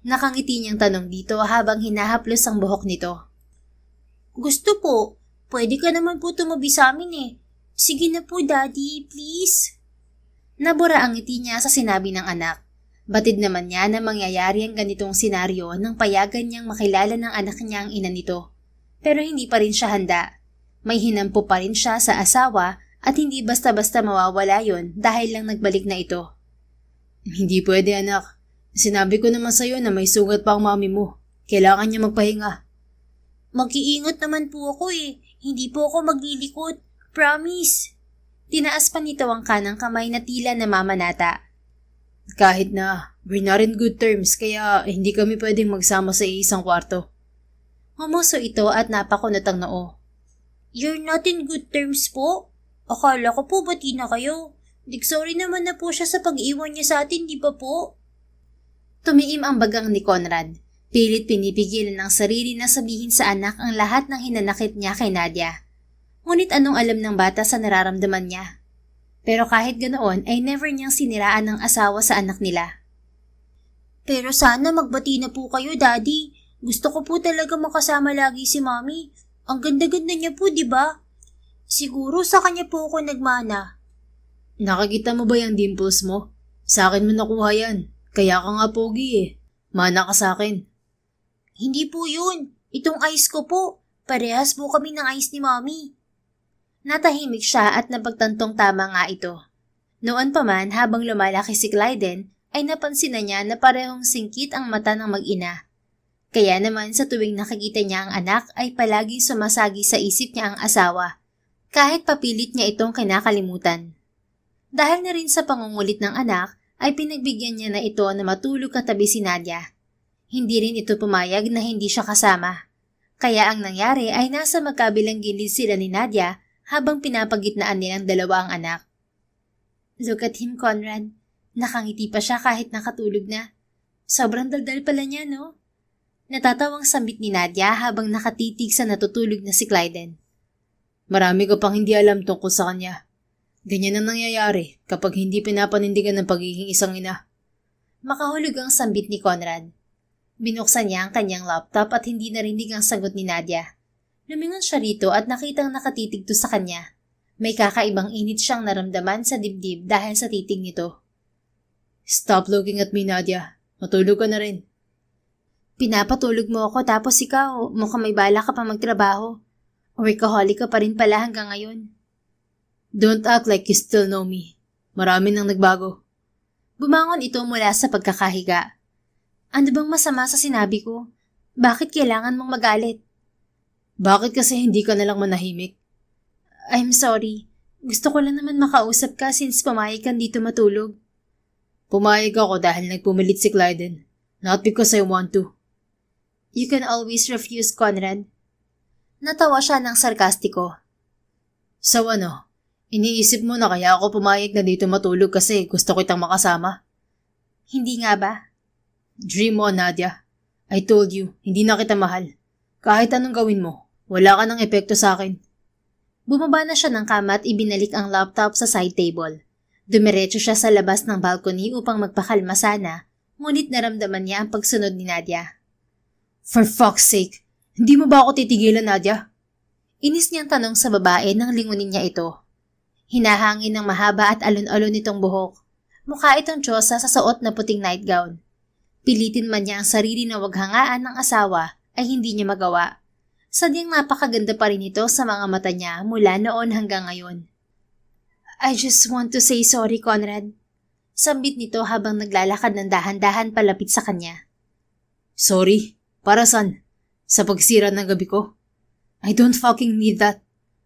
Nakangiti niyang tanong dito habang hinahaplos ang buhok nito. Gusto po. Pwede ka naman po tumabi sa amin eh. Sige na po, Daddy, please. Nabura ang ngiti niya sa sinabi ng anak. Batid naman niya na mangyayari ang ganitong senaryo nang payagan niyang makilala ng anak niya ang ina nito. Pero hindi pa rin siya handa. May hinampo pa rin siya sa asawa at hindi basta-basta mawawala yon dahil lang nagbalik na ito. Hindi pwede anak. Sinabi ko naman sa'yo na may sugat pa ang mami mo. Kailangan niya magpahinga. Mag-iingat naman po ako eh. Hindi po ako maglilikot. Promise. Tinaas pa nito ang kanang kamay na tila namamanata. Kahit na, we're not in good terms kaya hindi kami pwedeng magsama sa isang kwarto. Humuso ito at napakunot ang noo. You're not in good terms po? Akala ko po bati na kayo. Sorry naman na po siya sa pag-iwan niya sa atin, di ba po? Tumiim ang bagang ni Conrad. Pilit pinipigilan ng sarili na sabihin sa anak ang lahat ng hinanakit niya kay Nadia. Ngunit anong alam ng bata sa nararamdaman niya? Pero kahit ganoon ay never niyang siniraan ng asawa sa anak nila. Pero sana magbati na po kayo, Daddy. Gusto ko po talaga makasama lagi si Mommy. Ang ganda-ganda niya po, di ba? Siguro sa kanya po ako nagmana. Nakakita mo ba yung dimples mo? Sa akin mo nakuha yan. Kaya ka nga pogi eh. Mana ka sa akin. Hindi po yun. Itong eyes ko po. Parehas po kami ng ayos ni Mommy. Natahimik siya at napagtantong tama nga ito. Noon pa man habang lumalaki si Clyden ay napansin na niya na parehong singkit ang mata ng mag-ina. Kaya naman sa tuwing nakikita niya ang anak ay palaging sumasagi sa isip niya ang asawa, kahit papilit niya itong kinakalimutan. Dahil na rin sa pangungulit ng anak ay pinagbigyan niya na ito na matulog katabi si Nadia. Hindi rin ito pumayag na hindi siya kasama. Kaya ang nangyari ay nasa magkabilang gilid sila ni Nadia habang pinapagitnaan nilang dalawa ang anak. Look at him, Conrad. Nakangiti pa siya kahit nakatulog na. Sobrang daldal pala niya, no? Natatawang sambit ni Nadia habang nakatitig sa natutulog na si Clyden. Marami ka pang hindi alam tungkol sa kanya. Ganyan ang nangyayari kapag hindi pinapanindigan ng pagiging isang ina. Makahulog ang sambit ni Conrad. Binuksan niya ang kanyang laptop at hindi narinig ang sagot ni Nadia. Lumingon siya rito at nakitang nakatitig to sa kanya. May kakaibang init siyang naramdaman sa dibdib dahil sa titig nito. Stop looking at me, Nadia. Matulog ka na rin. Pinapatulog mo ako tapos ikaw, mukhang may bala ka pa magtrabaho. Workaholic ka pa rin pala hanggang ngayon. Don't act like you still know me. Marami nang nagbago. Bumangon ito mula sa pagkakahiga. Ano bang masama sa sinabi ko? Bakit kailangan mong magalit? Bakit kasi hindi ka nalang manahimik? I'm sorry. Gusto ko lang naman makausap ka since pumayag kang dito matulog. Pumayag ako dahil nagpumilit si Clyden. Not because I want to. You can always refuse, Conrad. Natawa siya ng sarkastiko. So ano? Iniisip mo na kaya ako pumayag na dito matulog kasi gusto kitang makasama? Hindi nga ba? Dream mo, Nadia. I told you, hindi na kita mahal. Kahit anong gawin mo, wala ka ng epekto sa akin. Bumaba na siya ng kama at ibinalik ang laptop sa side table. Dumiretso siya sa labas ng balcony upang magpakalma sana, ngunit naramdaman niya ang pagsunod ni Nadia. For fuck's sake, hindi mo ba ako titigilan, Nadia? Inis niyang tanong sa babae nang lingunin niya ito. Hinahangin ng mahaba at alon-alon nitong buhok. Mukha itong tsosa sa suot na puting nightgown. Pilitin man niya ang sarili na wag hangaan ng asawa ay hindi niya magawa. Sadyang napakaganda pa rin ito sa mga mata niya mula noon hanggang ngayon. I just want to say sorry, Conrad. Sambit nito habang naglalakad ng dahan-dahan palapit sa kanya. Sorry? Para saan? Sa pagsira ng gabi ko? I don't fucking need that.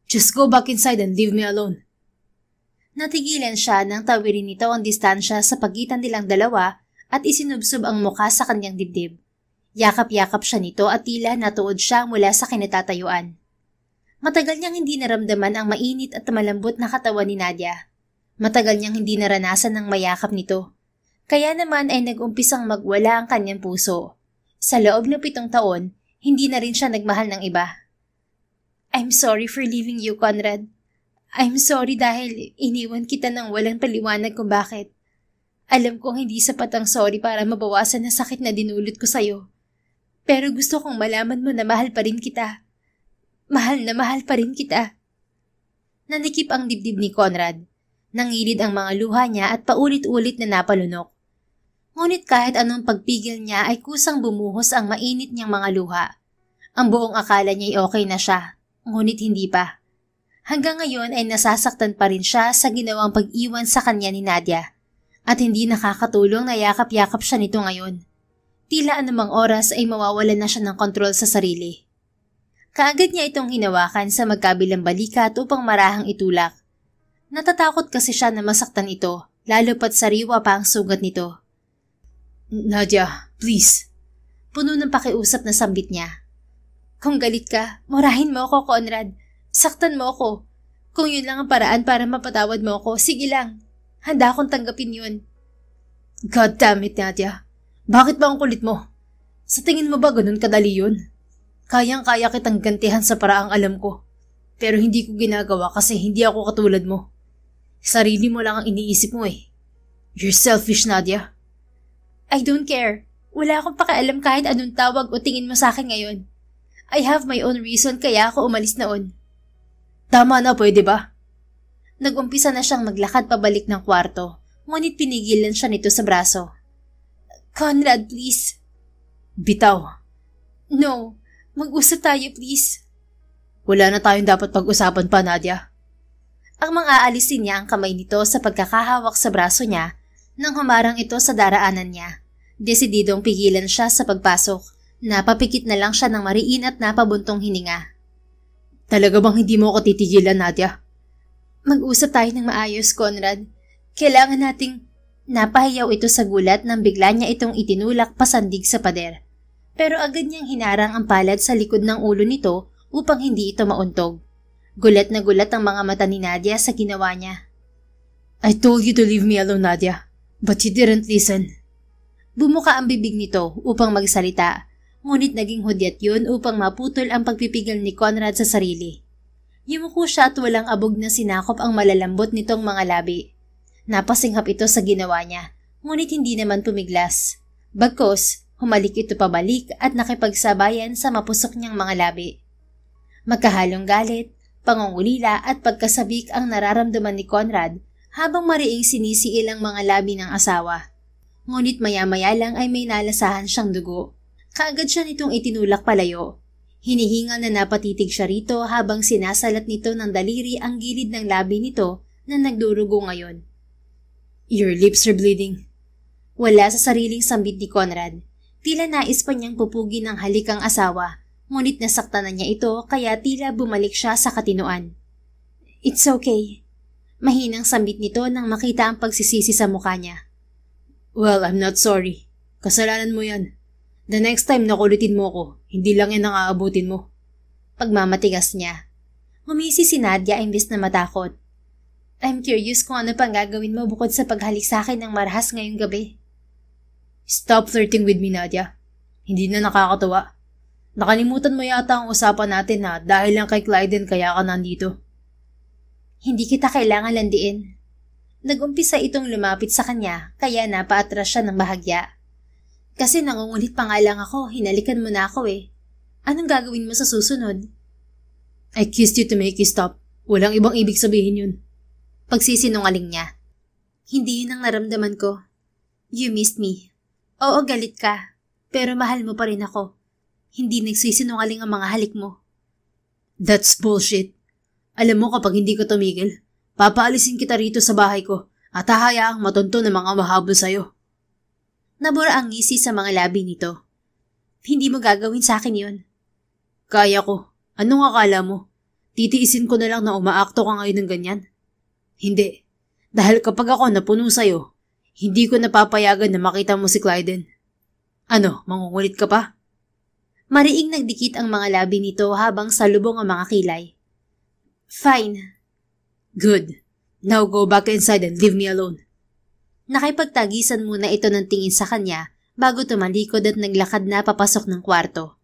Just go back inside and leave me alone. Natigilan siya nang tawirin nito ang distansya sa pagitan nilang dalawa at isinubsob ang mukha sa kanyang dibdib. Yakap-yakap siya nito at tila natuod siya mula sa kinatatayuan. Matagal niyang hindi naramdaman ang mainit at malambot na katawan ni Nadia. Matagal niyang hindi naranasan ng mayakap nito. Kaya naman ay nag-umpisang magwala ang kanyang puso. Sa loob ng 7 taon, hindi na rin siya nagmahal ng iba. I'm sorry for leaving you, Conrad. I'm sorry dahil iniwan kita ng walang paliwanag kung bakit. Alam kong hindi sapat ang sorry para mabawasan ang sakit na dinulot ko sa'yo. Pero gusto kong malaman mo na mahal pa rin kita. Mahal na mahal pa rin kita. Nanikip ang dibdib ni Conrad. Nangilid ang mga luha niya at paulit-ulit na napalunok. Ngunit kahit anong pagpigil niya ay kusang bumuhos ang mainit niyang mga luha. Ang buong akala niya ay okay na siya, ngunit hindi pa. Hanggang ngayon ay nasasaktan pa rin siya sa ginawang pag-iwan sa kanya ni Nadia. At hindi nakakatulong na yakap-yakap siya nito ngayon. Tila anumang oras ay mawawalan na siya ng kontrol sa sarili. Kaagad niya itong hinawakan sa magkabilang balikat upang marahang itulak. Natatakot kasi siya na masaktan ito, lalo pat sariwa pa ang sugat nito. Nadia, please. Puno ng pakiusap na sambit niya. Kung galit ka, murahin mo ako, Conrad. Saktan mo ako. Kung yun lang ang paraan para mapatawad mo ako, sige lang. Handa akong tanggapin yun. God damn it, Nadia. Bakit ba ang kulit mo? Sa tingin mo ba ganun kadali yun? Kayang-kaya kitang gantihan sa paraang alam ko. Pero hindi ko ginagawa kasi hindi ako katulad mo. Sarili mo lang ang iniisip mo eh. You're selfish, Nadia. I don't care. Wala akong pakialam kahit anong tawag o tingin mo sa akin ngayon. I have my own reason kaya ako umalis noon. Tama na, pwede ba? Nag-umpisa na siyang maglakad pabalik ng kwarto, ngunit pinigilan siya nito sa braso. Conrad, please. Bitaw. No, mag-usap tayo, please. Wala na tayong dapat pag-usapan pa, Nadia. Ang mang-aalisin niya ang kamay nito sa pagkakahawak sa braso niya nang humarang ito sa daraanan niya. Desididong pigilan siya sa pagpasok. Napapikit na lang siya ng mariin at napabuntong hininga. Talaga bang hindi mo ako titigilan, Nadia? Mag-usap tayo ng maayos, Conrad. Kailangan nating... Napahiyaw ito sa gulat nang bigla niya itong itinulak pasandig sa pader. Pero agad niyang hinarang ang palad sa likod ng ulo nito upang hindi ito mauntog. Gulat na gulat ang mga mata ni Nadia sa ginawa niya. I told you to leave me alone, Nadia. But you didn't listen. Bumuka ang bibig nito upang magsalita, ngunit naging hudyat yun upang maputol ang pagpipigil ni Conrad sa sarili. Yumuko siya at walang abog na sinakop ang malalambot nitong mga labi. Napasinghap ito sa ginawa niya, ngunit hindi naman pumiglas. Bagkus, humalik ito pabalik at nakipagsabayan sa mapusok niyang mga labi. Magkahalong galit, pangungulila at pagkasabik ang nararamdaman ni Conrad habang mariing sinisiil ang mga labi ng asawa. Ngunit maya-maya lang ay may nalasahan siyang dugo. Kaagad siya nitong itinulak palayo. Hinihingal na napatitig siya rito habang sinasalat nito ng daliri ang gilid ng labi nito na nagdurugo ngayon. Your lips are bleeding. Wala sa sariling sambit ni Conrad. Tila nais pa niyang pupugin ng halik ang asawa, ngunit nasaktan na niya ito kaya tila bumalik siya sa katinoan. It's okay. Mahinang sambit nito nang makita ang pagsisisi sa mukha niya. Well, I'm not sorry. Kasalanan mo yan. The next time na kulitin mo ko, hindi lang yan ang aabutin mo. Pagmamatigas niya. Ngumisi si Nadia imbis na matakot. I'm curious kung ano pang gagawin mo bukod sa paghalik sa akin ng marahas ngayong gabi. Stop flirting with me, Nadia. Hindi na nakakatuwa. Nakalimutan mo yata ang usapan natin na dahil lang kay Clyden kaya ka nandito. Hindi kita kailangan landiin. Nag-umpisa itong lumapit sa kanya kaya napaatras siya ng bahagya. Kasi nangungulit pa nga lang ako, hinalikan mo na ako eh. Anong gagawin mo sa susunod? I kissed you to make you stop. Walang ibang ibig sabihin yun. Pagsisinungaling niya. Hindi yun ang naramdaman ko. You missed me. Oo, galit ka. Pero mahal mo pa rin ako. Hindi nagsisinungaling ang mga halik mo. That's bullshit. Alam mo kapag hindi ka tumigil, papaalisin kita rito sa bahay ko at hahayaang matonto ng mga mahabol sa'yo. Nabura ang ngisi sa mga labi nito. Hindi mo gagawin sa akin yun. Kaya ko. Anong akala mo? Titiisin ko na lang na umaakto ka ngayon ng ganyan? Hindi. Dahil kapag ako napuno sa'yo, hindi ko napapayagan na makita mo si Clyden. Ano, mangungulit ka pa? Mariing nagdikit ang mga labi nito habang salubong ang mga kilay. Fine. Good. Now go back inside and leave me alone. Nakipagtagisan muna ito ng tingin sa kanya bago tumalikod at naglakad na papasok ng kwarto.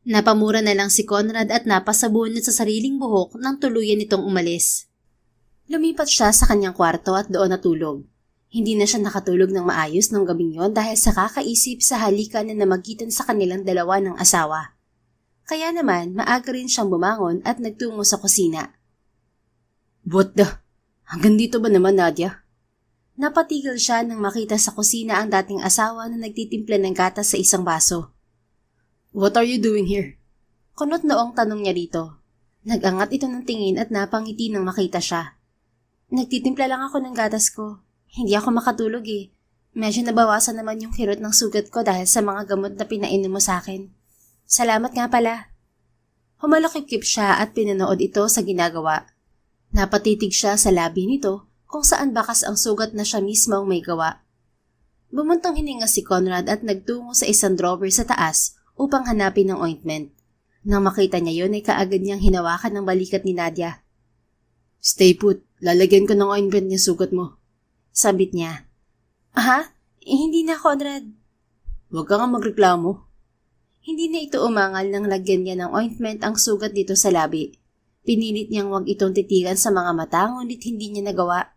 Napamura na lang si Conrad at napasabunot sa sariling buhok nang tuluyan nitong umalis. Lumipat siya sa kanyang kwarto at doon natulog. Hindi na siya nakatulog ng maayos nung gabing yon dahil sa kakaisip sa halikan na namagitan sa kanilang dalawa ng asawa. Kaya naman, maaga rin siyang bumangon at nagtungo sa kusina. What the? Hanggang dito ba naman, Nadia? Napatigil siya nang makita sa kusina ang dating asawa na nagtitimpla ng gatas sa isang baso. What are you doing here? Kunot noong tanong niya rito. Nag-angat ito ng tingin at napangiti nang makita siya. Nagtitimpla lang ako ng gatas ko. Hindi ako makatulog eh. Medyo nabawasan naman yung kirot ng sugat ko dahil sa mga gamot na pinainom mo sa akin. Salamat nga pala. Humalakip-kip siya at pinanood ito sa ginagawa. Napatitig siya sa labi nito kung saan bakas ang sugat na siya mismo ang may gawa. Bumuntong hininga si Conrad at nagtungo sa isang drawer sa taas upang hanapin ng ointment. Nang makita niya yon ay kaagad niyang hinawakan ng balikat ni Nadia. Stay put. Lalagyan ko ng ointment niya sugat mo. Sabit niya. Aha? Hindi na, Conrad. Huwag ka nga magreklamo. Hindi na ito umangal nang lagyan niya ng ointment ang sugat dito sa labi. Pinilit niyang huwag itong titigan sa mga mata ngunit hindi niya nagawa.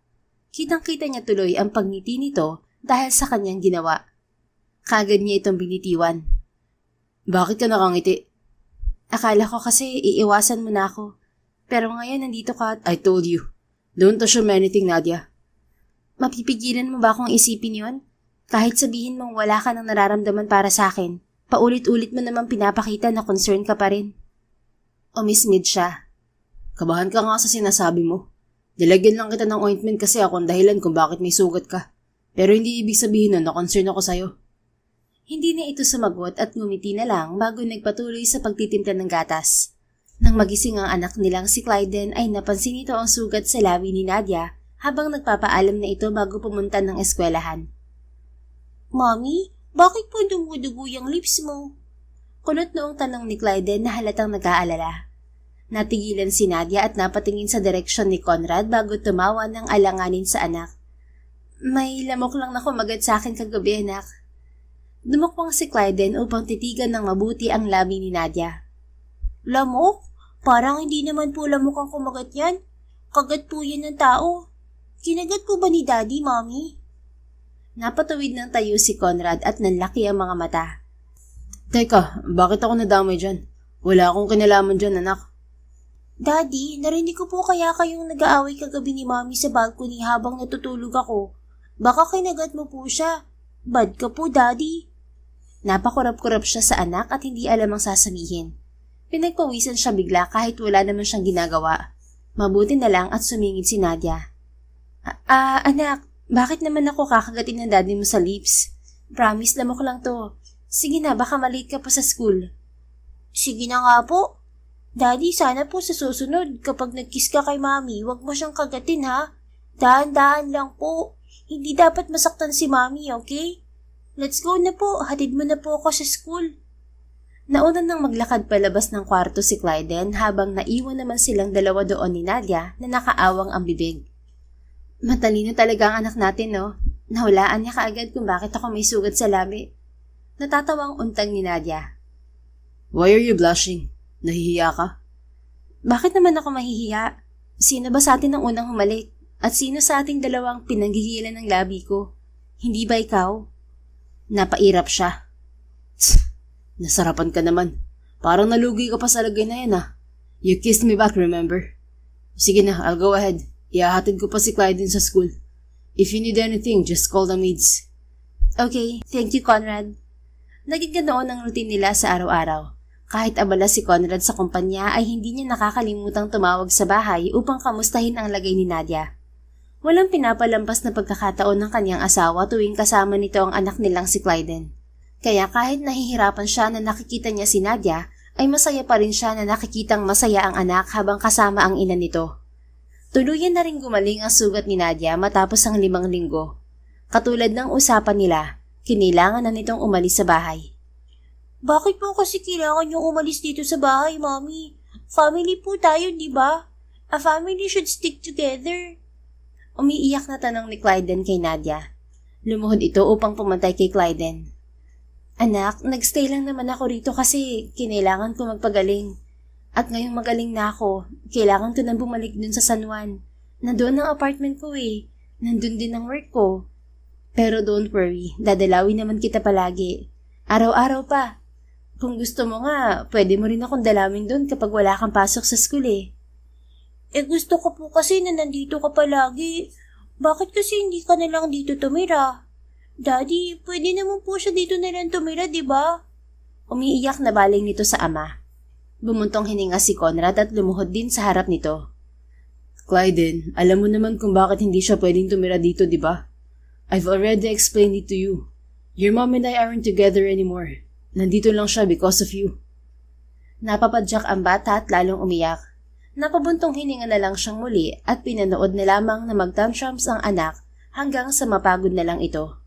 Kitang-kita niya tuloy ang pagngiti nito dahil sa kanyang ginawa. Kagad niya itong binitiwan. Bakit ka nakangiti? Akala ko kasi iiwasan mo na ako. Pero ngayon nandito ka at... I told you. Don't assume anything, Nadia. Mapipigilan mo ba akong isipin yon? Kahit sabihin mong wala ka nang nararamdaman para sa akin, paulit-ulit mo naman pinapakita na concern ka pa rin. Umismid siya. Kabahan ka nga sa sinasabi mo. Nilagyan lang kita ng ointment kasi ako ang dahilan kung bakit may sugat ka. Pero hindi ibig sabihin na concern ako sa'yo. Hindi na ito sumagot at ngumiti na lang bago nagpatuloy sa pagtitimpla ng gatas. Nang magising ang anak nilang si Clyden ay napansin nito ang sugat sa labi ni Nadia habang nagpapaalam na ito bago pumunta ng eskwelahan. Mommy, bakit po dumudugo yung lips mo? Kulot noong tanong ni Clyden na halatang nag-aalala. Natigilan si Nadia at napatingin sa direksyon ni Conrad bago tumawa ng alanganin sa anak. May lamok lang na kumagat sa akin kagabi, anak. Dumukwang si Clyden upang titigan ng mabuti ang labi ni Nadia. Lamok? Parang hindi naman po lamok ang kumagat yan. Kagat po yan ng tao. Kinagat po ba ni Daddy, Mommy? Napatuwid ng tayo si Conrad at nanlaki ang mga mata. Teka, bakit ako nadamay dyan? Wala akong kinalaman dyan, anak. Daddy, narinig ko po kaya kayong nag-aaway kagabi ni Mommy sa balcony habang natutulog ako. Baka kinagat mo po siya. Bad ka po, Daddy. Napakurap-kurap siya sa anak at hindi alam ang sasabihin. Pinagpawisan siya bigla kahit wala naman siyang ginagawa. Mabuti na lang at sumingid si Nadia. Anak, bakit naman ako kakagatin ng daddy mo sa lips? Promise, lamok lang to. Sige na, baka malate ka pa sa school. Sige na nga po. Daddy, sana po sa susunod, kapag nag-kiss ka kay Mommy, wag mo siyang kagatin ha. Dahan-dahan lang po. Hindi dapat masaktan si Mommy, okay? Let's go na po, hatid mo na po ako sa school. Nauna nang maglakad palabas ng kwarto si Clyden habang naiwan naman silang dalawa doon ni Nadia na nakaawang ang bibig. Matalino talaga ang anak natin, no? Nahulaan niya kaagad kung bakit ako may sugat sa labi. Natatawang untang ni Nadia. Why are you blushing? Nahihiya ka? Bakit naman ako mahihiya? Sino ba sa atin ang unang humalik? At sino sa ating dalawang pinanggigilan ng labi ko? Hindi ba ikaw? Napairap siya. Nasarapan ka naman. Parang nalugi ka pa sa lagay na yan, ah. You kissed me back, remember? Sige na, I'll go ahead. Ihahatid ko pa si Clyden sa school. If you need anything, just call the maids. Okay, thank you, Conrad. Naging ganoon ang routine nila sa araw-araw. Kahit abala si Conrad sa kumpanya ay hindi niya nakakalimutang tumawag sa bahay upang kamustahin ang lagay ni Nadia. Walang pinapalampas na pagkakataon ng kanyang asawa tuwing kasama nito ang anak nilang si Clyden. Kaya kahit nahihirapan siya na nakikita niya si Nadia, ay masaya pa rin siya na nakikitang masaya ang anak habang kasama ang ina nito. Tuluyan na rin gumaling ang sugat ni Nadia matapos ang 5 linggo. Katulad ng usapan nila, kinailangan na nitong umalis sa bahay. Bakit po kasi kailangan niyong umalis dito sa bahay, Mommy? Family po tayo, di ba? A family should stick together. Umiiyak na tanong ni Clyden kay Nadia. Lumuhod ito upang pumantay kay Clyden. Anak, nagstay lang naman ako rito kasi kinailangan ko magpagaling. At ngayong magaling na ako, kailangan ko nang bumalik dun sa San Juan. Nandoon ang apartment ko eh. Nandun din ang work ko. Pero don't worry, dadalawin naman kita palagi. Araw-araw pa. Kung gusto mo nga, pwede mo rin akong dalawin dun kapag wala kang pasok sa school eh. Gusto ko po kasi na nandito ka palagi. Bakit kasi hindi ka na lang dito tumira? Daddy, pwede naman po siya dito na lang tumira, di ba? Umiiyak na baling nito sa ama. Bumuntong hininga si Conrad at lumuhod din sa harap nito. Clyden, alam mo naman kung bakit hindi siya pwedeng tumira dito, di ba? I've already explained it to you. Your mom and I aren't together anymore. Nandito lang siya because of you. Napapadyak ang bata at lalong umiyak. Napabuntong hininga na lang siyang muli at pinanood na lamang na mag-tantrums ang anak hanggang sa mapagod na lang ito.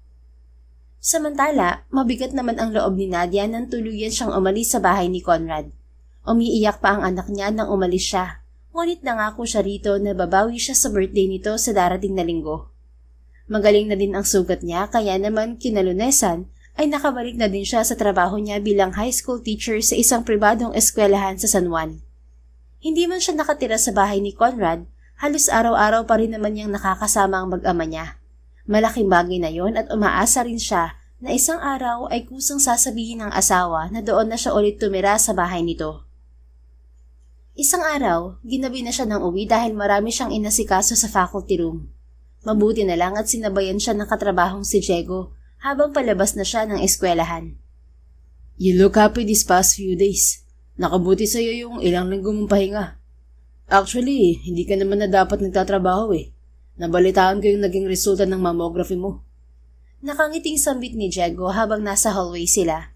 Samantala, mabigat naman ang loob ni Nadia nang tuluyan siyang umalis sa bahay ni Conrad. Umiiyak pa ang anak niya nang umalis siya, ngunit nangako siya rito na babawi siya sa birthday nito sa darating na linggo. Magaling na din ang sugat niya kaya naman kinalunesan ay nakabalik na din siya sa trabaho niya bilang high school teacher sa isang pribadong eskwelahan sa San Juan. Hindi man siya nakatira sa bahay ni Conrad, halos araw-araw pa rin naman niyang nakakasama ang mag-ama niya. Malaking bagay na yon at umaasa rin siya na isang araw ay kusang sasabihin ng asawa na doon na siya ulit tumira sa bahay nito. Isang araw, ginabi na siya ng uwi dahil marami siyang inasikaso sa faculty room. Mabuti na lang at sinabayan siya ng katrabahong si Diego habang palabas na siya ng eskwelahan. You look happy these past few days. Nakabuti sa'yo yung ilang linggo mong pahinga. Actually, hindi ka naman na dapat nagtatrabaho eh. Nabalitaan ko yung naging resulta ng mammography mo. Nakangiting sambit ni Diego habang nasa hallway sila.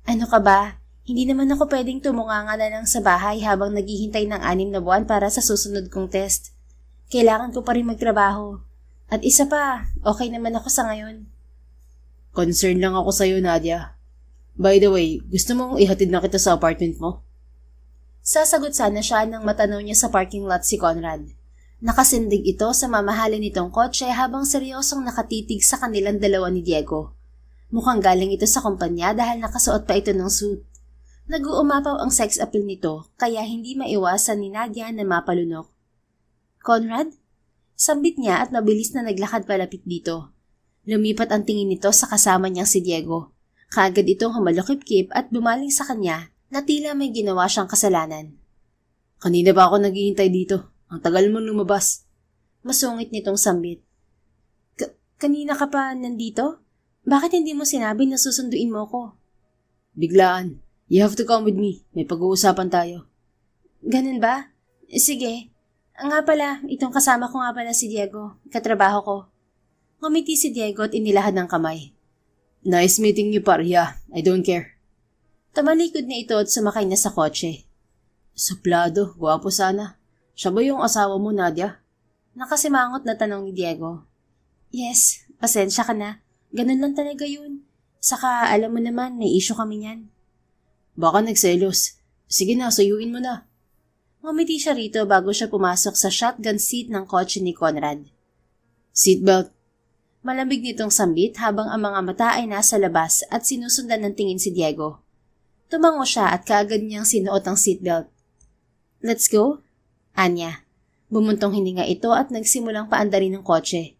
Ano ka ba? Hindi naman ako pwedeng tumunganga na lang sa bahay habang naghihintay ng 6 na buwan para sa susunod kong test. Kailangan ko pa rin magtrabaho. At isa pa, okay naman ako sa ngayon. Concern lang ako sa'yo, Nadia. By the way, gusto mong ihatid na kita sa apartment mo? Sasagot sana siya nang matanaw niya sa parking lot si Conrad. Nakasindig ito sa mamahalin nitong kotse habang seryosong nakatitig sa kanilang dalawa ni Diego. Mukhang galing ito sa kumpanya dahil nakasuot pa ito ng suit. Nag-uumapaw ang sex appeal nito kaya hindi maiwasan ni Nadia na mapalunok. Conrad? Sambit niya at mabilis na naglakad palapit dito. Lumipat ang tingin nito sa kasama niyang si Diego. Kaagad itong humalukip-kip at bumaling sa kanya na tila may ginawa siyang kasalanan. Kanina ba ako naghihintay dito? Ang tagal mo lumabas. Masungit nitong sambit. Kanina ka pa nandito? Bakit hindi mo sinabi na susunduin mo ko? Biglaan. You have to come with me. May pag-uusapan tayo. Ganun ba? Sige. Nga pala, itong kasama ko nga pala si Diego. Katrabaho ko. Ngumiti si Diego at inilahad ng kamay. Nice meeting you, Parya. I don't care. Tamalikod na ito at sumakay na sa kotse. Suplado, guwapo sana. Siya ba yung asawa mo, Nadia? Nakasimangot na tanong ni Diego. Yes, pasensya ka na. Ganun lang talaga yun. Saka alam mo naman, may issue kami niyan. Baka nagselos. Sige na, suyuin mo na. Ngumiti siya rito bago siya pumasok sa shotgun seat ng kotse ni Conrad. Seatbelt. Malamig nitong sambit habang ang mga mata ay nasa labas at sinusundan ng tingin si Diego. Tumango siya at kaagad niyang sinuot ang seatbelt. Let's go? Anya. Bumuntong hininga ito at nagsimulang paandarin ng kotse.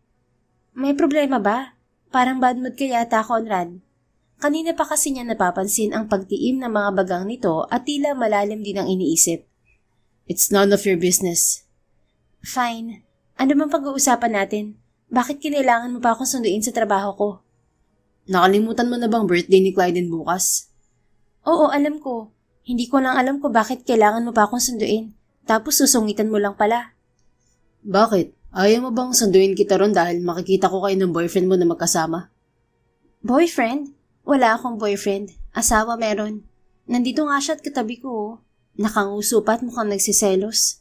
May problema ba? Parang bad mood ka yata, Conrad. Kanina pa kasi niya napapansin ang pagtiim ng mga bagang nito at tila malalim din ang iniisip. It's none of your business. Fine. Ano bang pag-uusapan natin? Bakit kinailangan mo pa akong sunduin sa trabaho ko? Nakalimutan mo na bang birthday ni Clyden bukas? Oo, alam ko. Hindi ko lang alam kung bakit kailangan mo pa akong sunduin. Tapos susungitan mo lang pala. Bakit? Ayaw mo bang sunduin kita ron dahil makikita ko kayo ng boyfriend mo na magkasama? Boyfriend? Wala akong boyfriend. Asawa meron. Nandito nga siya at katabi ko. Nakanguso pa at mukhang nagsiselos.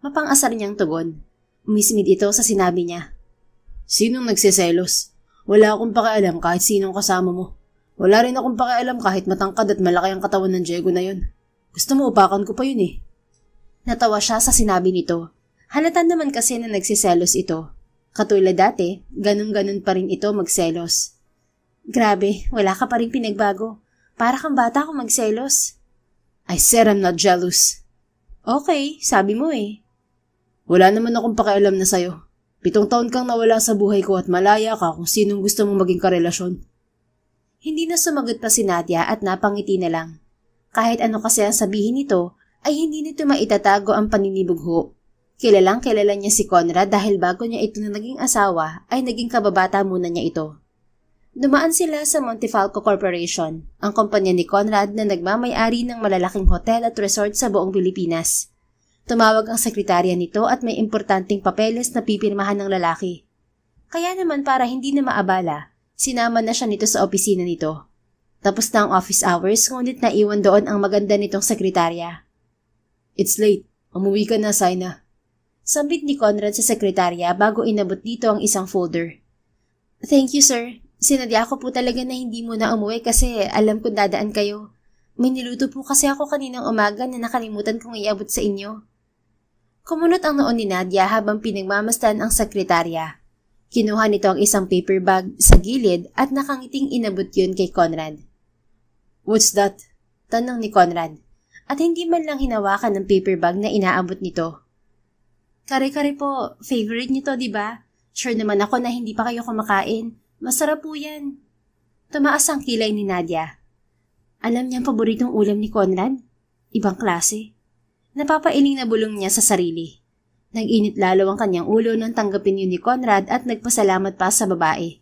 Mapang-asar niyang tugon. Umismid ito sa sinabi niya. Sinong nagsiselos? Wala akong pakialam kahit sinong kasama mo. Wala rin akong pakialam kahit matangkad at malaki ang katawan ng Diego na yun. Gusto mo upakan ko pa yun eh. Natawa siya sa sinabi nito. Halata naman kasi na nagsiselos ito. Katulad dati, ganun-ganun pa rin ito magselos. Grabe, wala ka pa rin pinagbago. Para kang bata kung magselos. I said I'm not jealous. Okay, sabi mo eh. Wala naman akong pakialam na sayo. 7 taon kang nawala sa buhay ko at malaya ka kung sinong gusto mong maging karelasyon. Hindi na sumagot pa si Nadia at napangiti na lang. Kahit ano kasi ang sabihin nito, ay hindi nito maitatago ang paninibugho. Kilalang kilala niya si Conrad dahil bago niya ito na naging asawa ay naging kababata muna niya ito. Dumaan sila sa Montefalco Corporation, ang kumpanya ni Conrad na nagmamay-ari ng malalaking hotel at resort sa buong Pilipinas. Tumawag ang sekretarya nito at may importanteng papeles na pipirmahan ng lalaki. Kaya naman para hindi na maabala, sinama na siya nito sa opisina nito. Tapos na ang office hours ngunit naiwan doon ang maganda nitong sekretarya. It's late. Umuwi ka na, Saina. Sambit ni Conrad sa sekretarya bago inabot dito ang isang folder. Thank you, sir. Sinadya ko po talaga na hindi mo na umuwi kasi alam kong dadaan kayo. May niluto po kasi ako kaninang umaga na nakalimutan kong iabot sa inyo. Kumunot ang noon ni Nadia habang pinagmamasdan ang sekretarya. Kinuha nito ang isang paper bag sa gilid at nakangiting inabot yun kay Conrad. What's that? Tanong ni Conrad. At hindi man lang hinawakan ng paper bag na inaabot nito. Kare-kare po, favorite niyo to, di ba? Sure naman ako na hindi pa kayo kumakain. Masarap po yan. Tumaas ang kilay ni Nadia. Alam niya ang paboritong ulam ni Conrad? Ibang klase. Napapailing na bulong niya sa sarili. Nag-init lalo ang kanyang ulo nang tanggapin yun ni Conrad at nagpasalamat pa sa babae.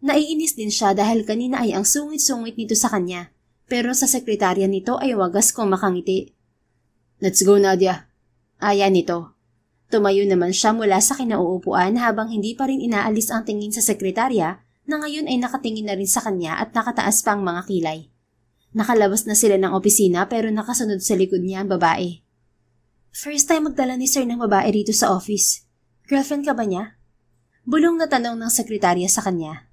Naiinis din siya dahil kanina ay ang sungit-sungit nito sa kanya. Pero sa sekretarya nito ay wagas kong makangiti. Let's go, Nadia. Aya nito. Tumayo naman siya mula sa kinauupuan habang hindi pa rin inaalis ang tingin sa sekretarya na ngayon ay nakatingin na rin sa kanya at nakataas pa ang mga kilay. Nakalabas na sila ng opisina pero nakasunod sa likod niya ang babae. First time magdala ni sir ng babae rito sa office. Girlfriend ka ba niya? Bulong na tanong ng sekretarya sa kanya.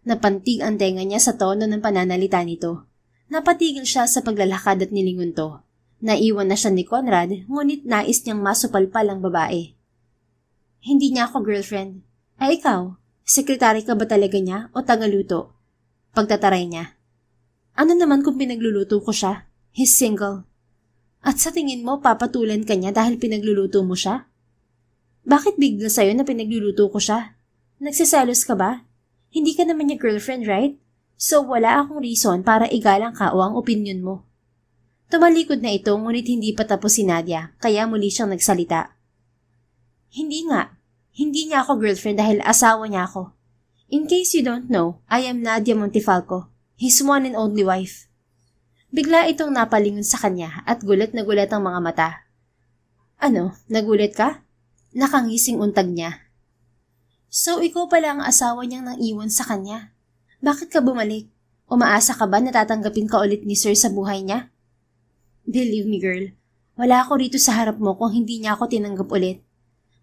Napantig ang tenga niya sa tono ng pananalita nito. Napatigil siya sa paglalakad at nilingon to. Naiwan na siya ni Conrad, ngunit nais niyang masupalpal ang babae. Hindi niya ako girlfriend. Ay ikaw, sekretary ka ba talaga niya o tagaluto? Pagtataray niya. Ano naman kung pinagluluto ko siya? He's single. At sa tingin mo, papatulan ka niya dahil pinagluluto mo siya? Bakit bigla sa'yo na pinagluluto ko siya? Nagsiselos ka ba? Hindi ka naman niya girlfriend, right? So wala akong reason para igalang ka o ang opinion mo. Tumalikod na ito ngunit hindi pa tapos si Nadia, kaya muli siyang nagsalita. Hindi nga. Hindi niya ako girlfriend dahil asawa niya ako. In case you don't know, I am Nadia Montefalco, his one and only wife. Bigla itong napalingon sa kanya at gulat na gulat ang mga mata. Ano, nagulat ka? Nakangising untag niya. So ikaw pala ang asawa niyang nang iwan sa kanya. Bakit ka bumalik? Umaasa ka ba na tatanggapin ka ulit ni sir sa buhay niya? Believe me girl, wala ako rito sa harap mo kung hindi niya ako tinanggap ulit.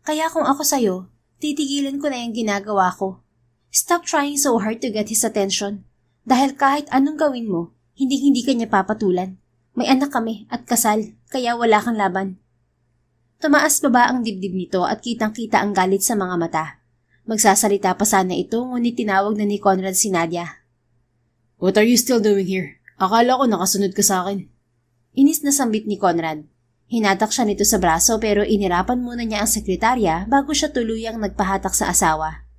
Kaya kung ako sa'yo, titigilan ko na yung ginagawa ko. Stop trying so hard to get his attention. Dahil kahit anong gawin mo, hindi ka niya papatulan. May anak kami at kasal, kaya wala kang laban. Tumaas baba ang dibdib nito at kitang-kita ang galit sa mga mata. Magsasalita pa sana ito ngunit tinawag na ni Conrad si Nadia. What are you still doing here? Akala ko nakasunod ka sa akin. Inis na sambit ni Conrad. Hinatak siya nito sa braso pero inirapan muna niya ang sekretarya bago siya tuluyang nagpahatak sa asawa.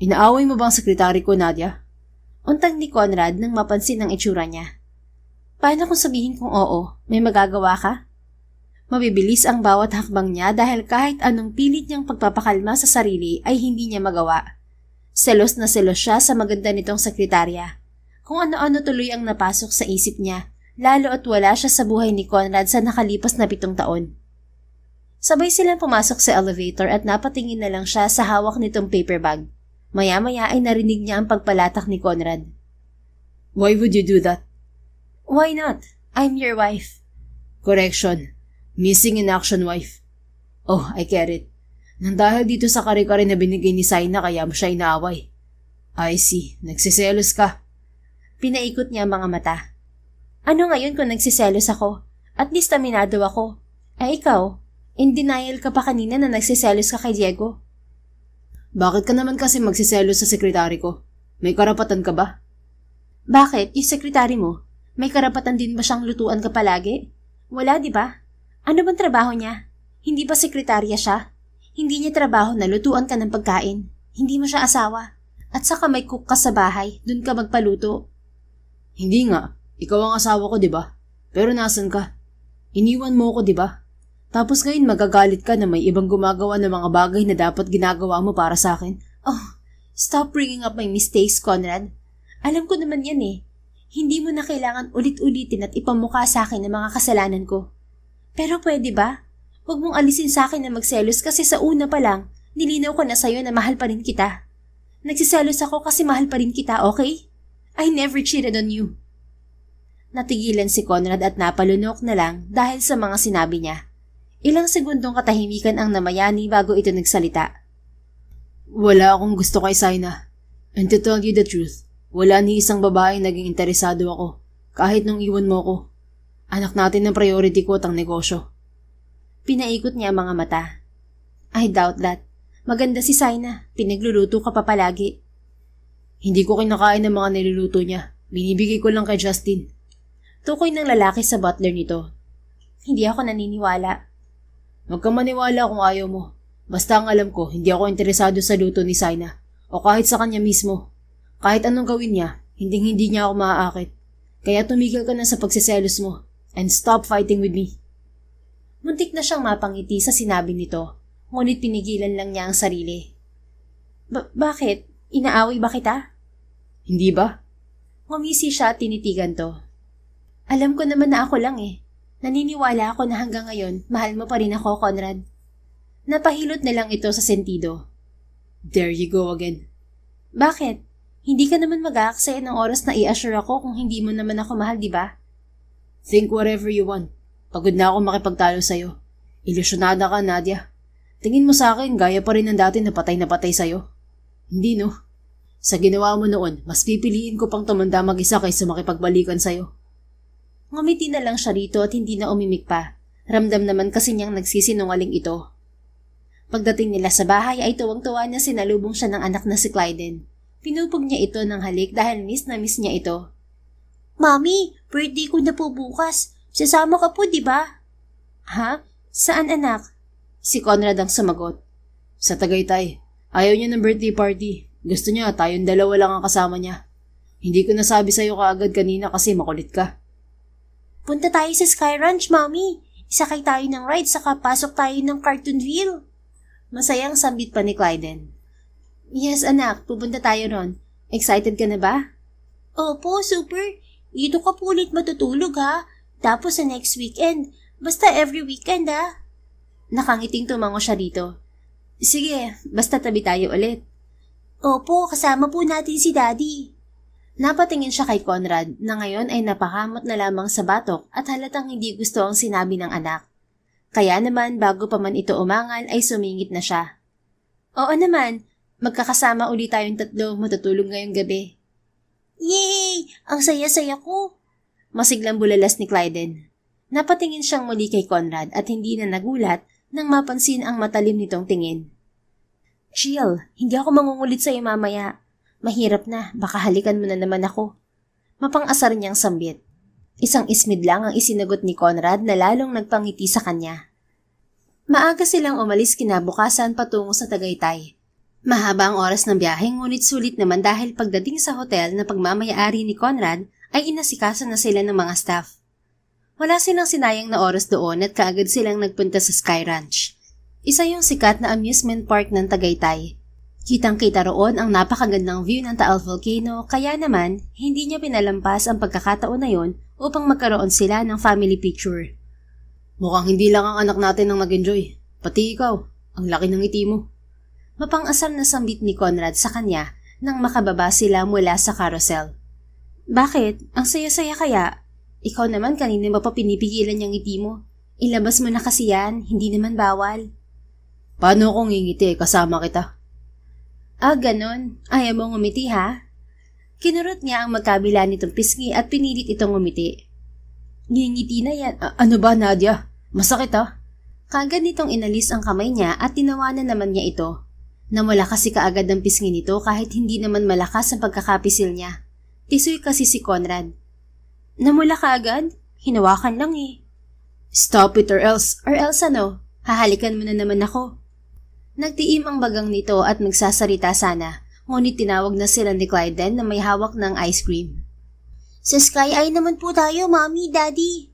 Inaaway mo ba ang sekretary ko, Nadia? Untang ni Conrad nang mapansin ang itsura niya. Paano kung sabihin kong oo, may magagawa ka? Mabibilis ang bawat hakbang niya dahil kahit anong pilit niyang pagpapakalma sa sarili ay hindi niya magawa. Selos na selos siya sa maganda nitong sekretarya. Kung ano-ano tuloy ang napasok sa isip niya, lalo at wala siya sa buhay ni Conrad sa nakalipas na 7 taon. Sabay silang pumasok sa elevator at napatingin na lang siya sa hawak nitong paper bag. Maya-maya ay narinig niya ang pagpalatak ni Conrad. Why would you do that? Why not? I'm your wife. Correction. Missing in action wife. Oh, I get it. Nang dahil dito sa kare-kare na binigay ni Saina kaya mo siya inaaway. I see. Nagsiselos ka. Pinaikot niya ang mga mata. Ano ngayon kung nagsiselos ako? At least aminado ako. Ay ikaw, in denial ka pa kanina na nagsiselos ka kay Diego. Bakit ka naman kasi magsiselos sa sekretary ko? May karapatan ka ba? Bakit? Yung sekretary mo? May karapatan din ba siyang lutuan ka palagi? Wala, di ba? Ano bang trabaho niya? Hindi ba sekretarya siya? Hindi niya trabaho na lutuan ka ng pagkain. Hindi mo siya asawa. At saka may cook ka sa bahay, dun ka magpaluto. Hindi nga. Ikaw ang asawa ko, di ba? Pero nasan ka? Iniwan mo ko, di ba? Tapos ngayon magagalit ka na may ibang gumagawa ng mga bagay na dapat ginagawa mo para sa akin. Oh, stop bringing up my mistakes, Conrad. Alam ko naman yan eh. Hindi mo na kailangan ulit-ulitin at ipamukha sa akin ang mga kasalanan ko. Pero pwede ba? Huwag mong alisin sa akin na magselos kasi sa una pa lang, nilinaw ko na sa'yo na mahal pa rin kita. Nagsiselos ako kasi mahal pa rin kita, okay? I never cheated on you. Natigilan si Conrad at napalunok na lang dahil sa mga sinabi niya. Ilang segundong katahimikan ang namayani bago ito nagsalita. Wala akong gusto kay Saina. And to tell you the truth, wala ni isang babae naging interesado ako, kahit nung iwan mo ko. Anak natin ng priority ko at ang negosyo. Pinaikot niya ang mga mata. I doubt that. Maganda si Saina. Pinagluluto ka pa palagi. Hindi ko kinakain ng mga niluluto niya. Binibigay ko lang kay Justin. Tukoy ng lalaki sa butler nito. Hindi ako naniniwala. Huwag kang maniwala kung ayaw mo. Basta ang alam ko, hindi ako interesado sa luto ni Saina. O kahit sa kanya mismo. Kahit anong gawin niya, hindi niya ako maaakit. Kaya tumigil ka na sa pagsiselos mo. And stop fighting with me. Muntik na siyang mapangiti sa sinabi nito, ngunit pinigilan lang niya ang sarili. Bakit? Inaaway ba kita? Hindi ba? Ngumisi siya at tinitigan to. Alam ko naman na ako lang eh. Naniniwala ako na hanggang ngayon, mahal mo pa rin ako, Conrad. Napahilot na lang ito sa sentido. There you go again. Bakit? Hindi ka naman mag-aaksaya ng oras na i-assure ako kung hindi mo naman ako mahal, di ba? Think whatever you want. Pagod na ako makipagtalo sa'yo. Ilusyonada ka, Nadia. Tingin mo sa akin, gaya pa rin ng dati na patay sa'yo. Hindi, no? Sa ginawa mo noon, mas pipiliin ko pang tumanda mag-isa kaysa makipagbalikan sa'yo. Ngumiti na lang siya rito at hindi na umimik pa. Ramdam naman kasi niyang nagsisinungaling ito. Pagdating nila sa bahay ay tuwang-tuwa niya sinalubong siya ng anak na si Clyden. Pinupog niya ito ng halik dahil miss na miss niya ito. Mami, birthday ko na po bukas. Sasama ka po, di ba? Ha? Saan, anak? Si Conrad ang sumagot. Sa Tagaytay. Ayaw niya ng birthday party. Gusto niya tayong dalawa lang ang kasama niya. Hindi ko nasabi sa'yo kaagad kanina kasi makulit ka. Punta tayo sa Sky Ranch, Mami. Isakay tayo ng ride saka pasok tayo ng Cartoonville. Masayang sambit pa ni Clyden. Yes, anak. Pupunta tayo ron. Excited ka na ba? Opo, super. Dito ka po ulit matutulog, ha? Tapos sa next weekend. Basta every weekend, ha? Nakangiting tumango siya dito. Sige, basta tabi tayo ulit. Opo, kasama po natin si Daddy. Napatingin siya kay Conrad na ngayon ay napakamot na lamang sa batok at halatang hindi gusto ang sinabi ng anak. Kaya naman bago pa man ito umangal ay sumingit na siya. Oo naman, magkakasama ulit tayong tatlo matutulog ngayong gabi. Yay! Ang saya-saya ko! Masiglang bulalas ni Clyden. Napatingin siyang muli kay Conrad at hindi na nagulat nang mapansin ang matalim nitong tingin. Chill, hindi ako mangungulit sa'yo mamaya. Mahirap na, baka halikan mo na naman ako. Mapang-asar niyang sambit. Isang ismid lang ang isinagot ni Conrad na lalong nagpangiti sa kanya. Maaga silang umalis kinabukasan patungo sa Tagaytay. Mahaba ang oras ng biyahe ngunit sulit naman dahil pagdating sa hotel na pagmamayari ni Conrad ay inasikaso na sila ng mga staff. Wala silang sinayang na oras doon at kaagad silang nagpunta sa Sky Ranch. Isa yung sikat na amusement park ng Tagaytay. Kitang-kita roon ang napakagandang view ng Taal Volcano kaya naman hindi niya pinalampas ang pagkakataon na yon upang magkaroon sila ng family picture. Mukhang hindi lang ang anak natin ang nag-enjoy. Pati ikaw, ang laki ng ngiti mo. Mapang-asar na sambit ni Conrad sa kanya nang makababa sila mula sa carousel. Bakit? Ang saya-saya kaya? Ikaw naman kanina ba pa pinipigilan niyang ngiti mo? Ilabas mo na kasi yan, hindi naman bawal. Paano kung ngingiti kasama kita? Ah, ganon. Ayaw mo ngumiti ha? Kinurot niya ang magkabila nitong pisngi at pinilit itong ngumiti. Ngingiti na yan. Ano ba, Nadia? Masakit ha? Kagad nitong inalis ang kamay niya at tinawanan naman niya ito. Namula kasi kaagad ang pisngi nito kahit hindi naman malakas ang pagkakapisil niya. Tisoy kasi si Conrad. Namula kaagad? Hinawakan lang eh. Stop it or else. Or else ano? Hahalikan mo na naman ako. Nagtiim ang bagang nito at magsasarita sana, ngunit tinawag na sila ni Clyden na may hawak ng ice cream. Sa Sky Eye naman po tayo, Mami, Daddy.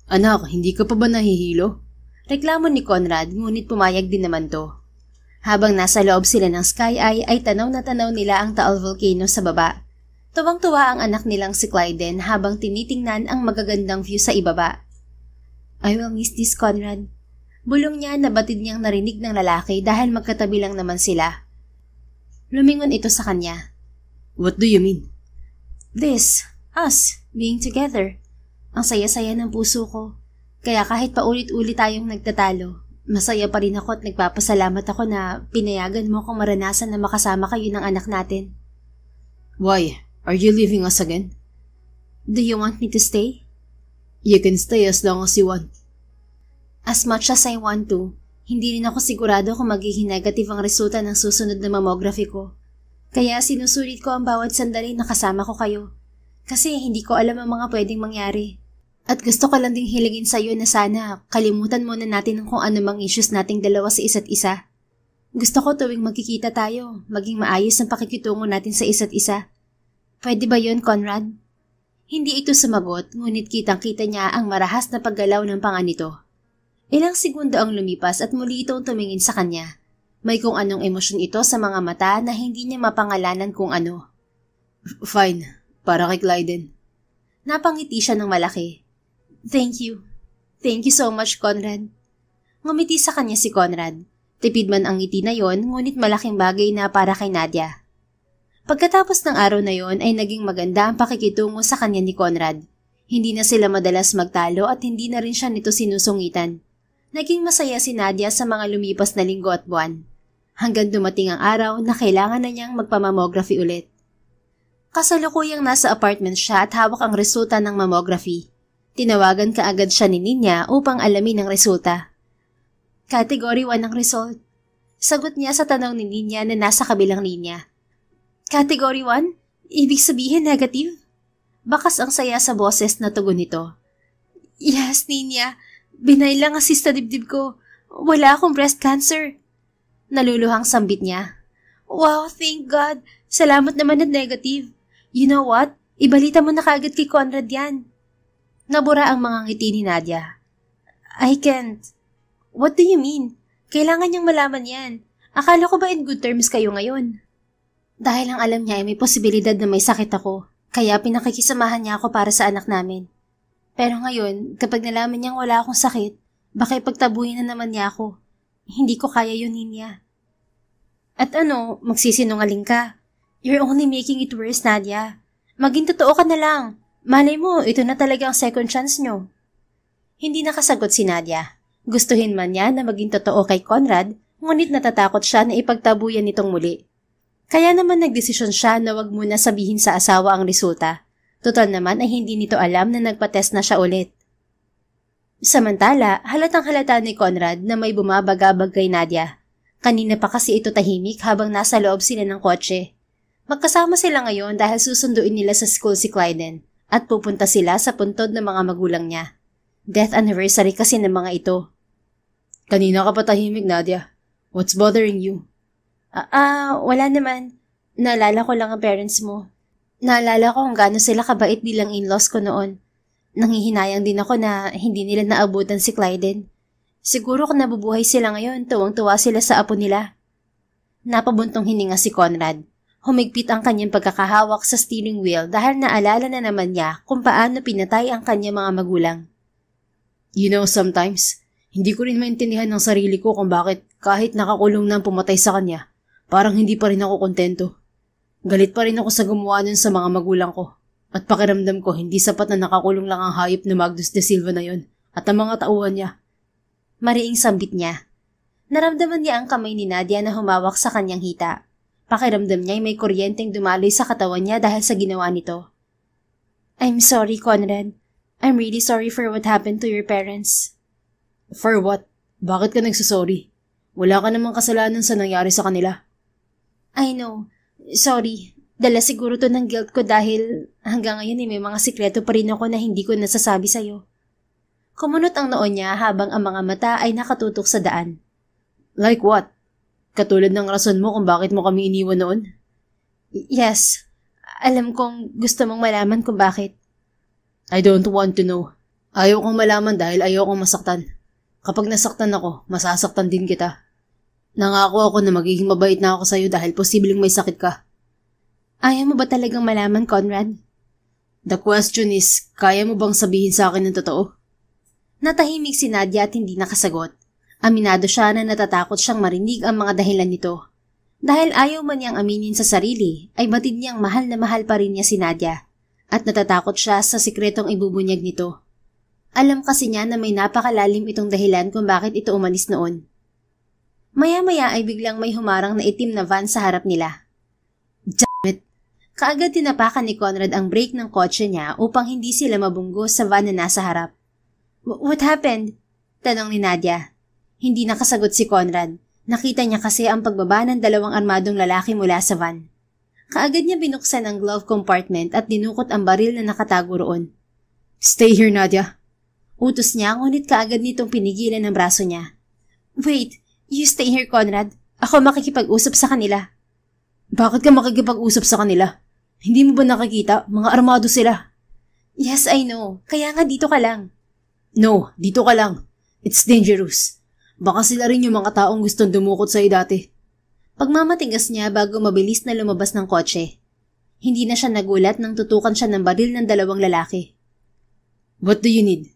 Anak, hindi ka pa ba nahihilo? Reklamo ni Conrad, ngunit pumayag din naman to. Habang nasa loob sila ng Sky Eye ay tanaw na tanaw nila ang Taal Volcano sa baba. Tuwang-tuwa ang anak nilang si Clyden habang tinitingnan ang magagandang view sa ibaba. I will miss this, Conrad. Bulong niya na batid niyang narinig ng lalaki dahil magkatabi lang naman sila. Lumingon ito sa kanya. What do you mean? This, us, being together. Ang saya-saya ng puso ko. Kaya kahit paulit-ulit tayong nagtatalo, masaya pa rin ako at nagpapasalamat ako na pinayagan mo akong maranasan na makasama kayo ng anak natin. Why? Are you leaving us again? Do you want me to stay? You can stay as long as you want. As much as I want to, hindi rin ako sigurado kung magiging negative ang resulta ng susunod na mammography ko. Kaya sinusulit ko ang bawat sandali na kasama ko kayo. Kasi hindi ko alam ang mga pwedeng mangyari. At gusto ko lang ding hilingin sa'yo na sana kalimutan muna natin kung ano mang issues nating dalawa sa isa't isa. Gusto ko tuwing magkikita tayo, maging maayos ang pakikitungo natin sa isa't isa. Pwede ba yun, Conrad? Hindi ito sumagot, ngunit kitang-kita niya ang marahas na paggalaw ng panga nito. Ilang segundo ang lumipas at muli itong tumingin sa kanya. May kung anong emosyon ito sa mga mata na hindi niya mapangalanan kung ano. Fine, para kay Clyden. Napangiti siya ng malaki. Thank you. Thank you so much, Conrad. Ngumiti sa kanya si Conrad. Tipid man ang ngiti na yon, ngunit malaking bagay na para kay Nadia. Pagkatapos ng araw na yon ay naging maganda ang pakikitungo sa kanya ni Conrad. Hindi na sila madalas magtalo at hindi na rin siya nito sinusungitan. Naging masaya si Nadia sa mga lumipas na linggo at buwan. Hanggang dumating ang araw na kailangan na niyang magpamamography ulit. Kasalukuyang nasa apartment siya at hawak ang resulta ng mammography. Tinawagan kaagad siya ni Ninya upang alamin ang resulta. Category 1 ang result. Sagot niya sa tanong ni Ninya na nasa kabilang linya. Category 1? Ibig sabihin negative? Bakas ang saya sa boses na tugon nito. Yes, Ninya. Binay lang ang cyst sa dibdib ko. Wala akong breast cancer. Naluluhang sambit niya. Wow, thank God. Salamat naman at negative. You know what? Ibalita mo na kaagad kay Conrad yan. Nabura ang mga ngiti ni Nadia. I can't. What do you mean? Kailangan niyang malaman yan. Akala ko ba in good terms kayo ngayon? Dahil ang alam niya ay may posibilidad na may sakit ako, kaya pinakikisamahan niya ako para sa anak namin. Pero ngayon, kapag nalaman niyang wala akong sakit, baka ipagtabuhin na naman niya ako. Hindi ko kaya yun, Ninya. At ano, magsisinungaling ka? You're only making it worse, Nadia. Maging totoo ka na lang. Malay mo, ito na talaga ang second chance niyo. Hindi nakasagot si Nadia. Gustuhin man niya na maging totoo kay Conrad, ngunit natatakot siya na ipagtabuyan nitong muli. Kaya naman nagdesisyon siya na wag muna sabihin sa asawa ang resulta. Total naman ay hindi nito alam na nagpatest na siya ulit. Samantala, halatang halata ni Conrad na may bumabagabag kay Nadia. Kanina pa kasi ito tahimik habang nasa loob sila ng kotse. Magkasama sila ngayon dahil susunduin nila sa school si Clyden at pupunta sila sa puntod ng mga magulang niya. Death anniversary kasi ng mga ito. Kanina ka pa tahimik, Nadia. What's bothering you? Wala naman. Naalala ko lang ang parents mo. Naalala ko kung gaano sila kabait bilang in-laws ko noon. Nanghihinayang din ako na hindi nila naabutan si Clyden. Siguro kung nabubuhay sila ngayon, tuwang-tuwa sila sa apo nila. Napabuntong hininga si Conrad. Humigpit ang kanyang pagkakahawak sa steering wheel dahil naalala na naman niya kung paano pinatay ang kanyang mga magulang. You know, sometimes, hindi ko rin maintindihan ng sarili ko kung bakit kahit nakakulong nang pumatay sa kanya, parang hindi pa rin ako kontento. Galit pa rin ako sa gumawa nun sa mga magulang ko. At pakiramdam ko hindi sapat na nakakulong lang ang hayop na Magnus de Silva na yon at ang mga tauhan niya. Mariing sambit niya. Naramdaman niya ang kamay ni Nadia na humawak sa kanyang hita. Pakiramdam niya ay may kuryenteng dumaloy sa katawan niya dahil sa ginawa nito. I'm sorry, Conrad. I'm really sorry for what happened to your parents. For what? Bakit ka nagsasorry? Wala ka namang kasalanan sa nangyari sa kanila. I know. Sorry. Dala siguro to ng guilt ko dahil hanggang ngayon may mga sikreto pa rin ako na hindi ko nasasabi sa'yo. Kumunot ang noo niya habang ang mga mata ay nakatutok sa daan. Like what? Katulad ng rason mo kung bakit mo kami iniwan noon? Yes. Alam kong gusto mong malaman kung bakit. I don't want to know. Ayaw kong malaman dahil ayaw kong masaktan. Kapag nasaktan ako, masasaktan din kita. Nangako ako na magiging mabait na ako sa'yo dahil posibleng may sakit ka. Ayaw mo ba talagang malaman, Conrad? The question is, kaya mo bang sabihin sa akin ng totoo? Natahimik si Nadia at hindi nakasagot. Aminado siya na natatakot siyang marinig ang mga dahilan nito. Dahil ayaw man niyang aminin sa sarili, ay batid niyang mahal na mahal pa rin niya si Nadia. At natatakot siya sa sikretong ibubunyag nito. Alam kasi niya na may napakalalim itong dahilan kung bakit ito umalis noon. Maya-maya ay biglang may humarang na itim na van sa harap nila. Damn it! Kaagad tinapakan ni Conrad ang brake ng kotse niya upang hindi sila mabunggo sa van na nasa harap. What happened? Tanong ni Nadia. Hindi nakasagot si Conrad. Nakita niya kasi ang pagbaba ng dalawang armadong lalaki mula sa van. Kaagad niya binuksan ang glove compartment at dinukot ang baril na nakatago roon. Stay here, Nadia. Utos niya, ngunit kaagad nitong pinigilan ng braso niya. Wait, you stay here, Conrad. Ako makikipag-usap sa kanila. Bakit ka makikipag-usap sa kanila? Hindi mo ba nakikita? Mga armado sila. Yes, I know. Kaya nga dito ka lang. No, dito ka lang. It's dangerous. Baka sila rin yung mga taong gustong dumukot sa'yo dati. Pagmamatigas niya bago mabilis na lumabas ng kotse. Hindi na siya nagulat nang tutukan siya ng baril ng dalawang lalaki. What do you need?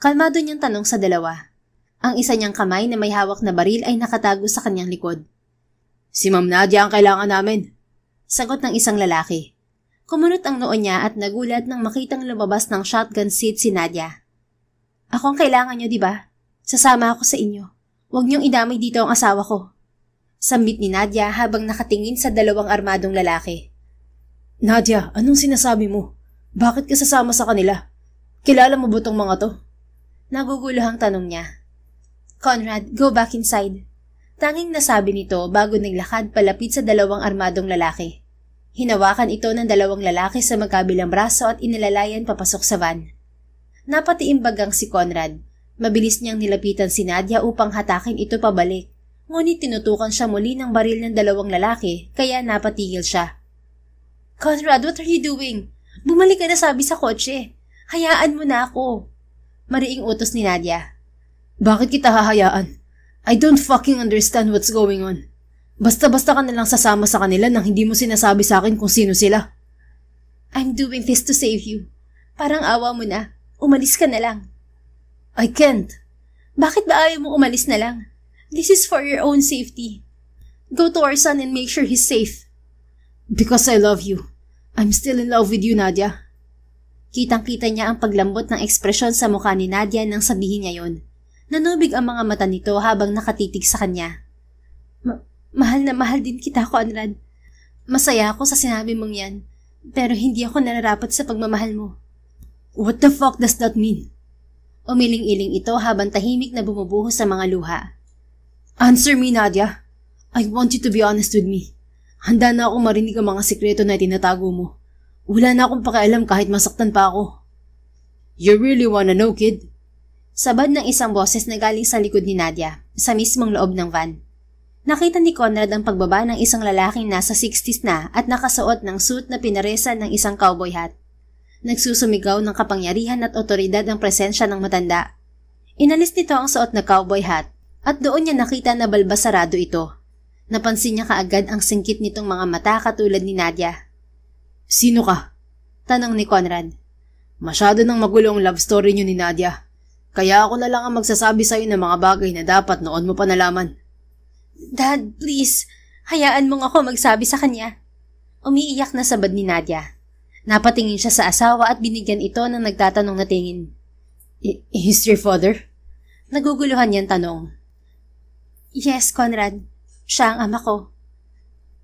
Kalmado niyang tanong sa dalawa. Ang isa niyang kamay na may hawak na baril ay nakatago sa kanyang likod. Si Ma'am Nadia ang kailangan namin. Sagot ng isang lalaki. Kumunot ang noo niya at nagulat nang makitang lumabas ng shotgun seat si Nadia. Ako ang kailangan niyo, di ba? Sasama ako sa inyo. Huwag niyong idamay dito ang asawa ko. Sambit ni Nadia habang nakatingin sa dalawang armadong lalaki. Nadia, anong sinasabi mo? Bakit ka sasama sa kanila? Kilala mo ba tong mga to? Naguguluhang tanong niya. Conrad, go back inside. Tanging nasabi nito bago naglakad palapit sa dalawang armadong lalaki. Hinawakan ito ng dalawang lalaki sa magkabilang braso at inilalayan papasok sa van. Napatiimbagang si Conrad. Mabilis niyang nilapitan si Nadia upang hatakin ito pabalik. Ngunit tinutukan siya muli ng baril ng dalawang lalaki kaya napatigil siya. Conrad, what are you doing? Bumalik ka na sabi sa kotse. Hayaan mo na ako. Mariing utos ni Nadia. Bakit kita hahayaan? I don't fucking understand what's going on. Basta-basta ka nalang sasama sa kanila nang hindi mo sinasabi sa akin kung sino sila. I'm doing this to save you. Parang awa mo na. Umalis ka na lang. I can't. Bakit ba ayaw mo umalis na lang? This is for your own safety. Go to our son and make sure he's safe. Because I love you. I'm still in love with you, Nadia. Kitang-kita niya ang paglambot ng ekspresyon sa mukha ni Nadia nang sabihin niya yon. Nanubig ang mga mata nito habang nakatitig sa kanya. Mahal na mahal din kita, Conrad. Masaya ako sa sinabi mong yan, pero hindi ako nararapat sa pagmamahal mo. What the fuck does that mean? Umiling-iling ito habang tahimik na bumubuhos sa mga luha. Answer me, Nadia. I want you to be honest with me. Handa na akong marinig ang mga sikreto na tinatago mo. Wala na akong pakialam kahit masaktan pa ako. You really wanna know, kid? Sabad ng isang boses na galing sa likod ni Nadia, sa mismong loob ng van. Nakita ni Conrad ang pagbaba ng isang lalaking nasa 60s na at nakasuot ng suit na pinaresan ng isang cowboy hat. Nagsusumigaw ng kapangyarihan at otoridad ang presensya ng matanda. Inalis nito ang suot na cowboy hat at doon niya nakita na balbasarado ito. Napansin niya kaagad ang singkit nitong mga mata katulad ni Nadia. Sino ka? Tanong ni Conrad. Masyado nang magulo ang love story niyo ni Nadia. Kaya ako na lang ang magsasabi sa'yo ng mga bagay na dapat noon mo pa nalaman. Dad, please. Hayaan mong ako magsabi sa kanya. Umiiyak na sabad ni Nadia. Napatingin siya sa asawa at binigyan ito ng nagtatanong na tingin. Is your father? Naguguluhan niyang tanong. Yes, Conrad. Siya ang ama ko.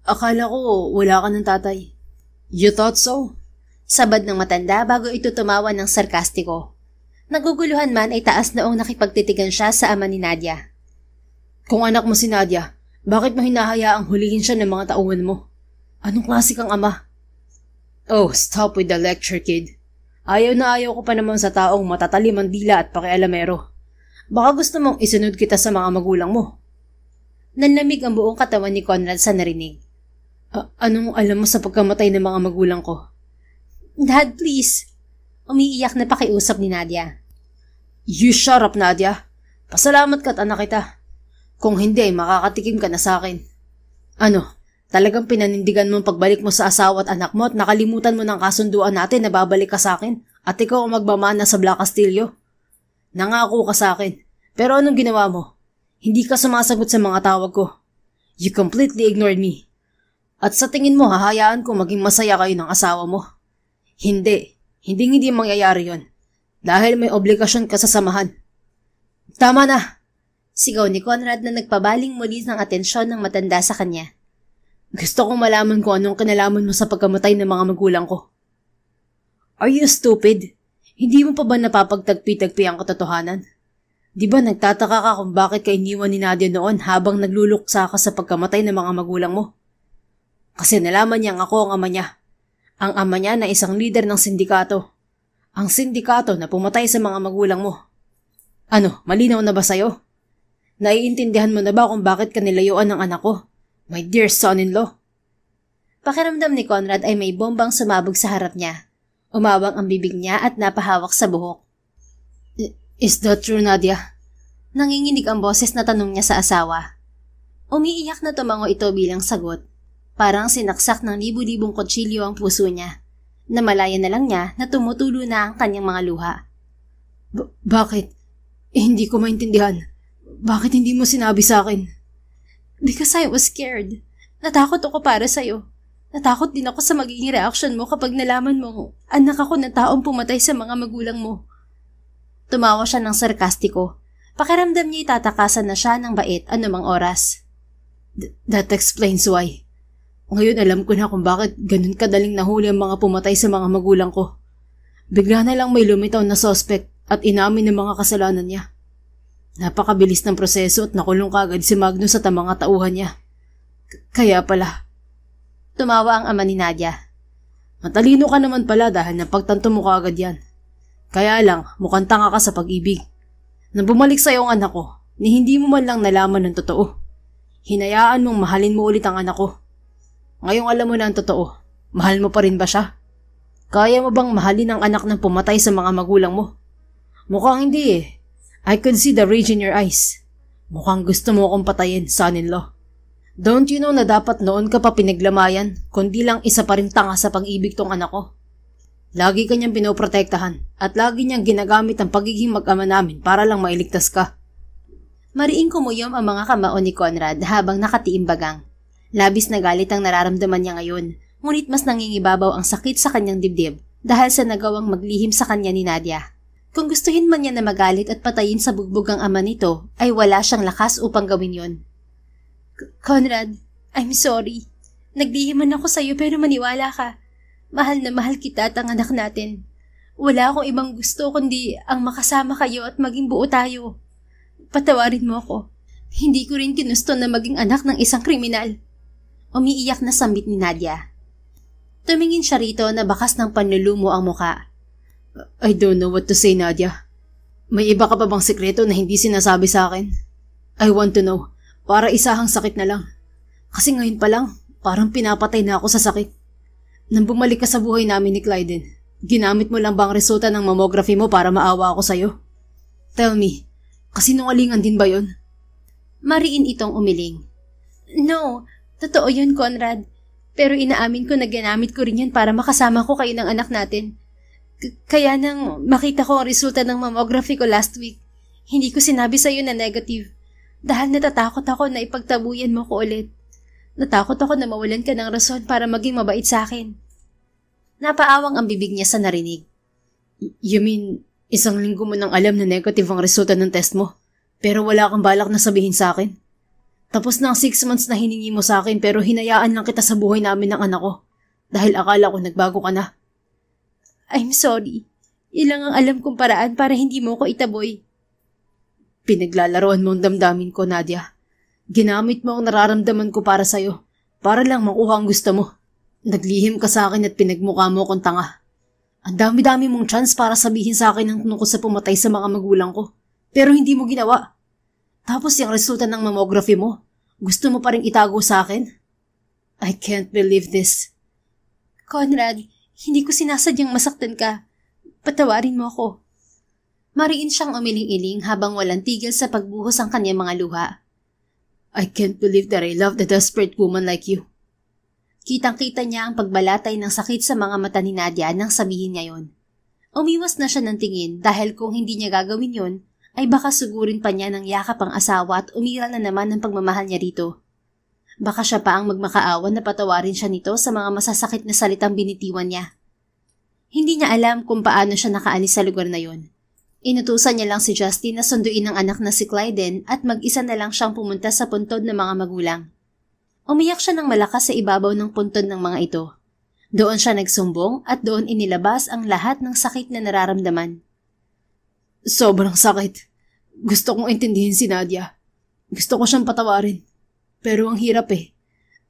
Akala ko wala ka ng tatay. You thought so? Sabad ng matanda bago ito tumawa ng sarkastiko. Naguguluhan man ay taas noong nakipagtitigan siya sa ama ni Nadia. Kung anak mo si Nadia, bakit mo hinahayaang hulihin siya ng mga tauhan mo? Anong klase kang ama? Oh, stop with the lecture, kid. Ayaw na ayaw ko pa naman sa taong matatalim ang dila at pakialamero. Baka gusto mong isunod kita sa mga magulang mo. Nanlamig ang buong katawan ni Conrad sa narinig. Anong alam mo sa pagkamatay ng mga magulang ko? Dad, please. Umiiyak na pakiusap ni Nadia. You shut up, Nadia. Pasalamat ka't anak kita. Kung hindi, makakatikim ka na sa akin. Ano, talagang pinanindigan mo ang pagbalik mo sa asawa at anak mo at nakalimutan mo ng kasunduan natin na babalik ka sa akin at ikaw ang magmamana sa Black Castillo? Nangako ka sa akin, pero anong ginawa mo? Hindi ka sumasagot sa mga tawag ko. You completely ignored me. At sa tingin mo, hahayaan ko maging masaya kayo ng asawa mo? Hindi mangyayari yon. Dahil may obligasyon ka sa samahan. Tama na! Sigaw ni Conrad na nagpabaling muli ng atensyon ng matanda sa kanya. Gusto kong malaman kung anong kinalaman mo sa pagkamatay ng mga magulang ko. Are you stupid? Hindi mo pa ba napapagtagpi-tagpi ang katotohanan? Di ba nagtataka ka kung bakit ka iniwan ni Nadia noon habang nagluluksa ka sa pagkamatay ng mga magulang mo? Kasi nalaman niyang ako ang ama niya. Ang ama niya na isang leader ng sindikato. Ang sindikato na pumatay sa mga magulang mo. Ano, malinaw na ba sa'yo? Naiintindihan mo na ba kung bakit ka nilayuan ng anak ko? My dear son-in-law. Pakiramdam ni Conrad ay may bombang sumabog sa harap niya. Umawang ang bibig niya at napahawak sa buhok. Is that true, Nadia? Nanginginig ang boses na tanong niya sa asawa. Umiiyak na tumango ito bilang sagot. Parang sinaksak ng libu-libong kutsilyo ang puso niya. Namalayan na lang niya na tumutulo na ang kanyang mga luha. Bakit? Hindi ko maintindihan. Bakit hindi mo sinabi sa akin? Because I was scared. Natakot ako para sa'yo. Natakot din ako sa magiging reaction mo kapag nalaman mo anak ako ng taong pumatay sa mga magulang mo. Tumawa siya ng sarkastiko. Pakiramdam niya itatakasan na siya ng bait anumang oras. That explains why. Ngayon alam ko na kung bakit ganun kadaling nahuli ang mga pumatay sa mga magulang ko. Bigla na lang may lumitaw na suspect at inamin ng mga kasalanan niya. Napakabilis ng proseso at nakulong kagad si Magnus at ang mga tauhan niya. Kaya pala. Tumawa ang ama ni Nadia. Matalino ka naman pala dahil napagtanto mo kagad yan. Kaya lang, mukhang tanga ka sa pag-ibig. Nang bumalik sa iyong anak ko, ni hindi mo man lang nalaman ng totoo. Hinayaan mong mahalin mo ulit ang anak ko. Ngayong alam mo na ang totoo, mahal mo pa rin ba siya? Kaya mo bang mahalin ang anak ng pumatay sa mga magulang mo? Mukhang hindi eh. I could see the rage in your eyes. Mukhang gusto mo akong patayin, son-in-law. Don't you know na dapat noon ka pa pinaglamayan, kundi lang isa pa rin tanga sa pag-ibig tong anak ko? Lagi kanyang pinoprotektahan at lagi niyang ginagamit ang pagiging mag-ama namin para lang mailigtas ka. Mariing kumuyom ang mga kamao ni Conrad habang nakatiimbagang. Labis na galit ang nararamdaman niya ngayon, ngunit mas nangingibabaw ang sakit sa kanyang dibdib dahil sa nagawang maglihim sa kanya ni Nadia. Kung gustuhin man niya na magalit at patayin sa bugbog ang ama nito, ay wala siyang lakas upang gawin yon. Conrad, I'm sorry. Naglihim man ako sa'yo pero maniwala ka. Mahal na mahal kita at ang anak natin. Wala akong ibang gusto kundi ang makasama kayo at maging buo tayo. Patawarin mo ako. Hindi ko rin ginusto na maging anak ng isang kriminal. Umiiyak na sambit ni Nadia. Tumingin siya rito na bakas ng panlulumo ang muka. I don't know what to say, Nadia. May iba ka pa bang sekreto na hindi sinasabi sa akin? I want to know, para isahang sakit na lang. Kasi ngayon pa lang, parang pinapatay na ako sa sakit. Nang bumalik ka sa buhay namin ni Clyden, ginamit mo lang ba ang resulta ng mammography mo para maawa ako sa'yo? Tell me, kasinungalingan din ba yon? Mariin itong umiling. No, totoo yun, Conrad. Pero inaamin ko na ginamit ko rin yan para makasama ko kayo ng anak natin. Kaya nang makita ko ang resulta ng mammography ko last week, hindi ko sinabi sa'yo na negative. Dahil natatakot ako na ipagtabuyan mo ko ulit. Natakot ako na mawalan ka ng rason para maging mabait sa akin. Napaawang ang bibig niya sa narinig. You mean, isang linggo mo nang alam na negative ang resulta ng test mo, pero wala kang balak na sabihin sa akin? Tapos na ang 6 months na hiningi mo sa akin pero hinayaan lang kita sa buhay namin ng anak ko dahil akala ko nagbago ka na. I'm sorry. Ilang ang alam kong paraan para hindi mo ko itaboy. Pinaglalaroan mo ang damdamin ko, Nadia. Ginamit mo ang nararamdaman ko para sa'yo, para lang makuha ang gusto mo. Naglihim ka sa akin at pinagmukha mo akong tanga. Ang dami-dami mong chance para sabihin sa akin ang tungkol sa pumatay sa mga magulang ko, pero hindi mo ginawa. Tapos yung resulta ng mammography mo, gusto mo pa rin itago sa akin? I can't believe this. Conrad, hindi ko sinasadyang masaktan ka. Patawarin mo ako. Mariin siyang umiling-iling habang walang tigil sa pagbuhos ang kanyang mga luha. I can't believe that I loved a desperate woman like you. Kitang-kita niya ang pagbalatay ng sakit sa mga mata ni Nadia nang sabihin niya yon. Umiwas na siya ng tingin dahil kung hindi niya gagawin yon, ay baka sugurin pa niya ng yakap ang asawa at umiral na naman ang pagmamahal niya rito. Baka siya pa ang magmakaawan na patawarin siya nito sa mga masasakit na salitang binitiwan niya. Hindi niya alam kung paano siya nakaalis sa lugar na yon. Inutusan niya lang si Justin na sunduin ang anak na si Clyden at mag-isa na lang siyang pumunta sa puntod ng mga magulang. Umiyak siya ng malakas sa ibabaw ng puntod ng mga ito. Doon siya nagsumbong at doon inilabas ang lahat ng sakit na nararamdaman. Sobrang sakit. Gusto kong intindihin si Nadia. Gusto ko siyang patawarin. Pero ang hirap eh.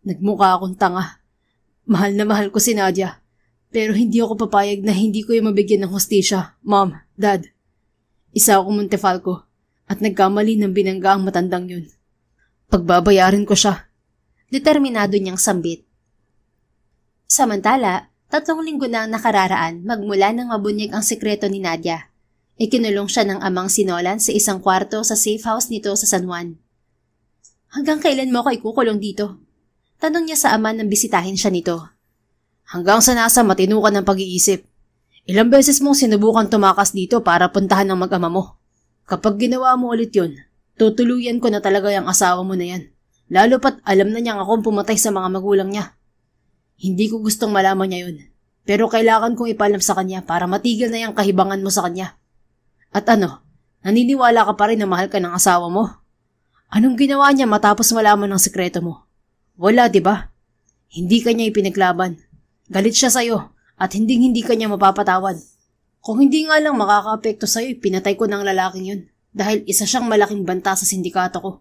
Nagmukha akong tanga. Mahal na mahal ko si Nadia. Pero hindi ako papayag na hindi ko yung mabigyan ng hustisya. Mom, Dad. Isa akong Montefalco at nagkamali ng binangga ang matandang yun. Pagbabayarin ko siya. Determinado niyang sambit. Samantala, 3 linggo na ang nakararaan magmula nang mabunyag ang sekreto ni Nadia. Ikinulong siya ng amang si Nolan sa isang kwarto sa safe house nito sa San Juan. Hanggang kailan mo ako ikukulong dito? Tanong niya sa ama nang bisitahin siya nito. Hanggang sa nasa matino ka ng pag-iisip. Ilang beses mong sinubukan tumakas dito para puntahan ng mag-ama mo. Kapag ginawa mo ulit yun, tutuluyan ko na talaga yung asawa mo na yan. Lalo pat alam na niyang akong pumatay sa mga magulang niya. Hindi ko gustong malaman niya yun. Pero kailangan kong ipalam sa kanya para matigil na yung kahibangan mo sa kanya. At ano, naniniwala ka pa rin na mahal ka ng asawa mo? Anong ginawa niya matapos malaman ng sikreto mo? Wala, di ba? Hindi ka niya ipinaglaban. Galit siya sa'yo at hindi ka niya mapapatawad. Kung hindi nga lang makaka-apekto sa'yo, pinatay ko ng lalaking yun dahil isa siyang malaking banta sa sindikato ko.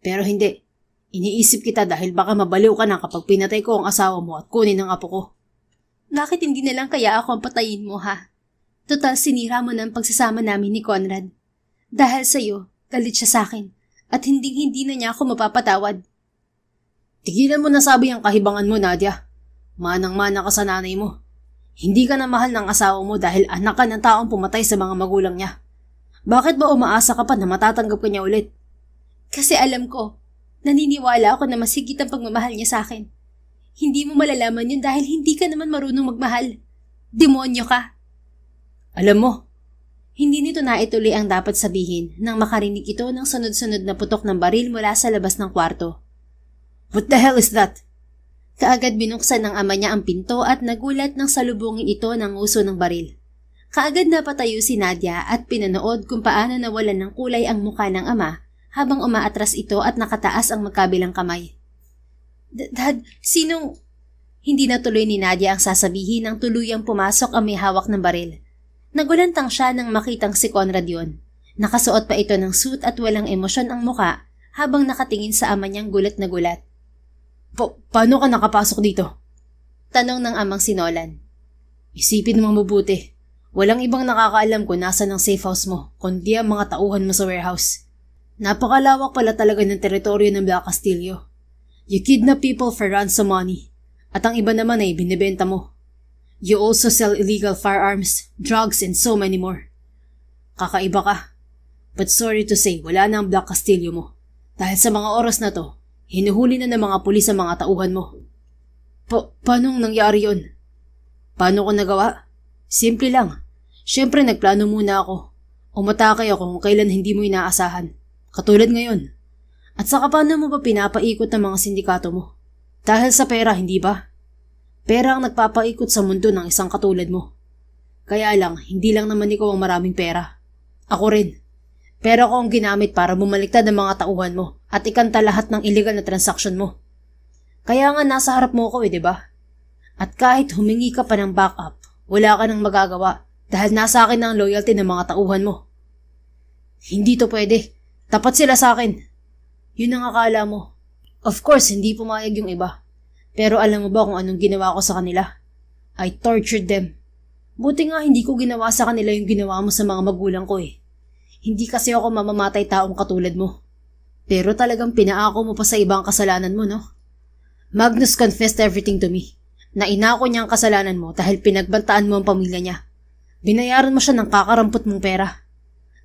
Pero hindi. Iniisip kita dahil baka mabaliw ka na kapag pinatay ko ang asawa mo at kunin ang apo ko. Bakit hindi na lang kaya ako ang patayin mo, ha? Total sinira mo na ang pagsasama namin ni Conrad. Dahil sa'yo, galit siya sa'kin at hindi na niya ako mapapatawad. Tigilan mo na sabi ang kahibangan mo, Nadia. Manang-mana ka sa nanay mo. Hindi ka na mahal ng asawa mo dahil anak ka ng taong pumatay sa mga magulang niya. Bakit ba umaasa ka pa na matatanggap ka niya ulit? Kasi alam ko, naniniwala ako na mas higit ang pagmamahal niya sa akin. Hindi mo malalaman yun dahil hindi ka naman marunong magmahal. Demonyo ka. Alam mo, hindi nito naituloy ang dapat sabihin nang makarinig ito ng sunod-sunod na putok ng baril mula sa labas ng kwarto. What the hell is that? Kaagad binuksan ng ama niya ang pinto at nagulat nang salubungin ito ng uso ng baril. Kaagad napatayo si Nadia at pinanood kung paano nawalan ng kulay ang mukha ng ama habang umaatras ito at nakataas ang magkabilang kamay. Dad, sinong... Hindi natuloy ni Nadia ang sasabihin nang tuluyang pumasok ang may hawak ng baril. Nagulantang siya nang makitang si Conrad yun. Nakasuot pa ito ng suit at walang emosyon ang muka habang nakatingin sa ama niyang gulat na gulat. Paano ka nakapasok dito? Tanong ng amang si Nolan. Isipin mong mabuti. Walang ibang nakakaalam kung nasa ng safe house mo, kundi ang mga tauhan mo sa warehouse. Napakalawak pala talaga ng teritoryo ng Black Castillo. You kidnap people for ransom money, at ang iba naman ay binibenta mo. You also sell illegal firearms, drugs, and so many more. Kakaiba ka. But sorry to say, wala na ang Black Castillo mo. Dahil sa mga oras na to, hinuhuli na ng mga pulis ang mga tauhan mo. Paanong nangyari yon? Paano ko nagawa? Simple lang. Siyempre nagplano muna ako. Umatake ako kung kailan hindi mo inaasahan. Katulad ngayon. At saka paano mo ba pinapaikot ng mga sindikato mo? Dahil sa pera, hindi ba? Pera ang nagpapaikot sa mundo ng isang katulad mo. Kaya lang, hindi lang naman ikaw ang maraming pera. Ako rin. Pera ko ang ginamit para bumaliktad ang mga tauhan mo at ikanta lahat ng illegal na transaksyon mo. Kaya nga nasa harap mo ko diba? At kahit humingi ka pa ng backup, wala ka nang magagawa dahil nasa akin na ang loyalty ng mga tauhan mo. Hindi to pwede. Tapat sila sa akin. Yun ang akala mo. Of course, hindi pumayag yung iba. Pero alam mo ba kung anong ginawa ko sa kanila? I tortured them. Buti nga hindi ko ginawa sa kanila yung ginawa mo sa mga magulang ko eh. Hindi kasi ako mamamatay taong katulad mo. Pero talagang pinaako mo pa sa ibang kasalanan mo, no? Magnus confessed everything to me. Na inako niya ang kasalanan mo dahil pinagbantaan mo ang pamilya niya. Binayaran mo siya ng kakarampot mong pera.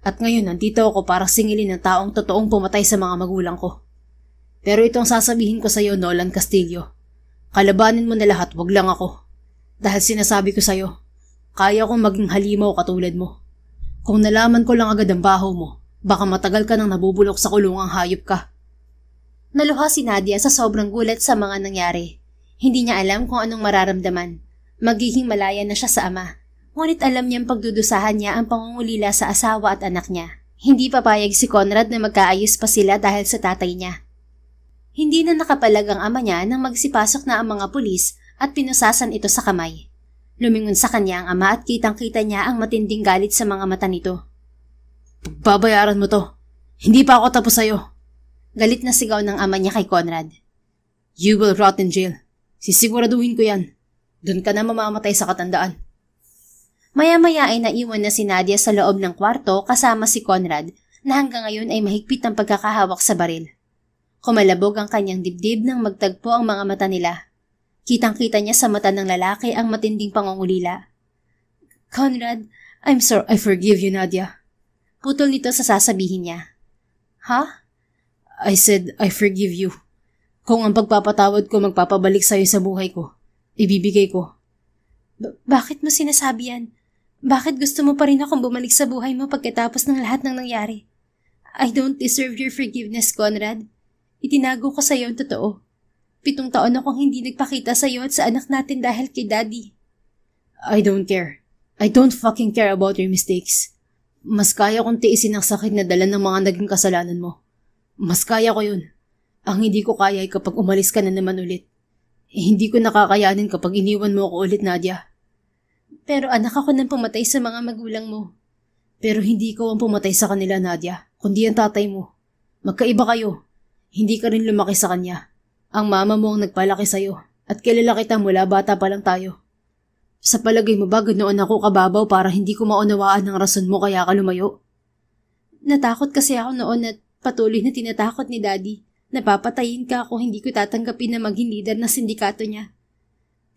At ngayon nandito ako para singilin ng taong totoong pumatay sa mga magulang ko. Pero itong sasabihin ko sa iyo, Nolan Castillo. Kalabanin mo na lahat, wag lang ako. Dahil sinasabi ko sa iyo, kaya kong maging halimaw katulad mo. Kung nalaman ko lang agad ang baho mo, baka matagal ka nang nabubulok sa kulungang hayop ka. Naluha si Nadia sa sobrang gulat sa mga nangyari. Hindi niya alam kung anong mararamdaman. Magiging malaya na siya sa ama. Ngunit alam niyang pagdudusahan niya ang pangungulila sa asawa at anak niya. Hindi papayag si Conrad na magkaayos pa sila dahil sa tatay niya. Hindi na nakapalag ang ama niya nang magsipasok na ang mga pulis at pinusasan ito sa kamay. Lumingon sa kanya ang ama at kitang-kita niya ang matinding galit sa mga mata nito. Babayaran mo to. Hindi pa ako tapos sa'yo. Galit na sigaw ng ama niya kay Conrad. You will rot in jail. Sisiguraduhin ko yan. Doon ka na mamamatay sa katandaan. Maya-maya ay naiwan na si Nadia sa loob ng kwarto kasama si Conrad na hanggang ngayon ay mahigpit ang pagkakahawak sa baril. Kumalabog ang kanyang dibdib nang magtagpo ang mga mata nila. Kitang-kita niya sa mata ng lalaki ang matinding pangungulila. Conrad, I'm sorry, I forgive you, Nadia. Putol nito sa sasabihin niya. Ha? I said, I forgive you. Kung ang pagpapatawad ko magpapabalik sa'yo sa buhay ko, ibibigay ko. Bakit mo sinasabi yan? Bakit gusto mo pa rin akong bumalik sa buhay mo pagkatapos ng lahat ng nangyari? I don't deserve your forgiveness, Conrad. Itinago ko sa'yo ang totoo. 7 taon akong hindi nagpakita sa'yo at sa anak natin dahil kay Daddy. I don't care. I don't fucking care about your mistakes. Mas kaya kong tiisin ang sakit na dala ng mga naging kasalanan mo. Mas kaya ko yun. Ang hindi ko kaya ay kapag umalis ka na naman ulit. Hindi ko nakakayanin kapag iniwan mo ako ulit, Nadia. Pero anak ako nang pumatay sa mga magulang mo. Pero hindi ikaw ang pumatay sa kanila, Nadia, kundi ang tatay mo. Magkaiba kayo. Hindi ka rin lumaki sa kanya. Ang mama mo ang nagpalaki sa'yo at kilala kita mula bata pa lang tayo. Sa palagay mo ba ganoon ako kababaw para hindi ko maunawaan ang rason mo kaya ka lumayo? Natakot kasi ako noon at patuloy na tinatakot ni Daddy. Napapatayin ka kung hindi ko tatanggapin na maging leader ng sindikato niya.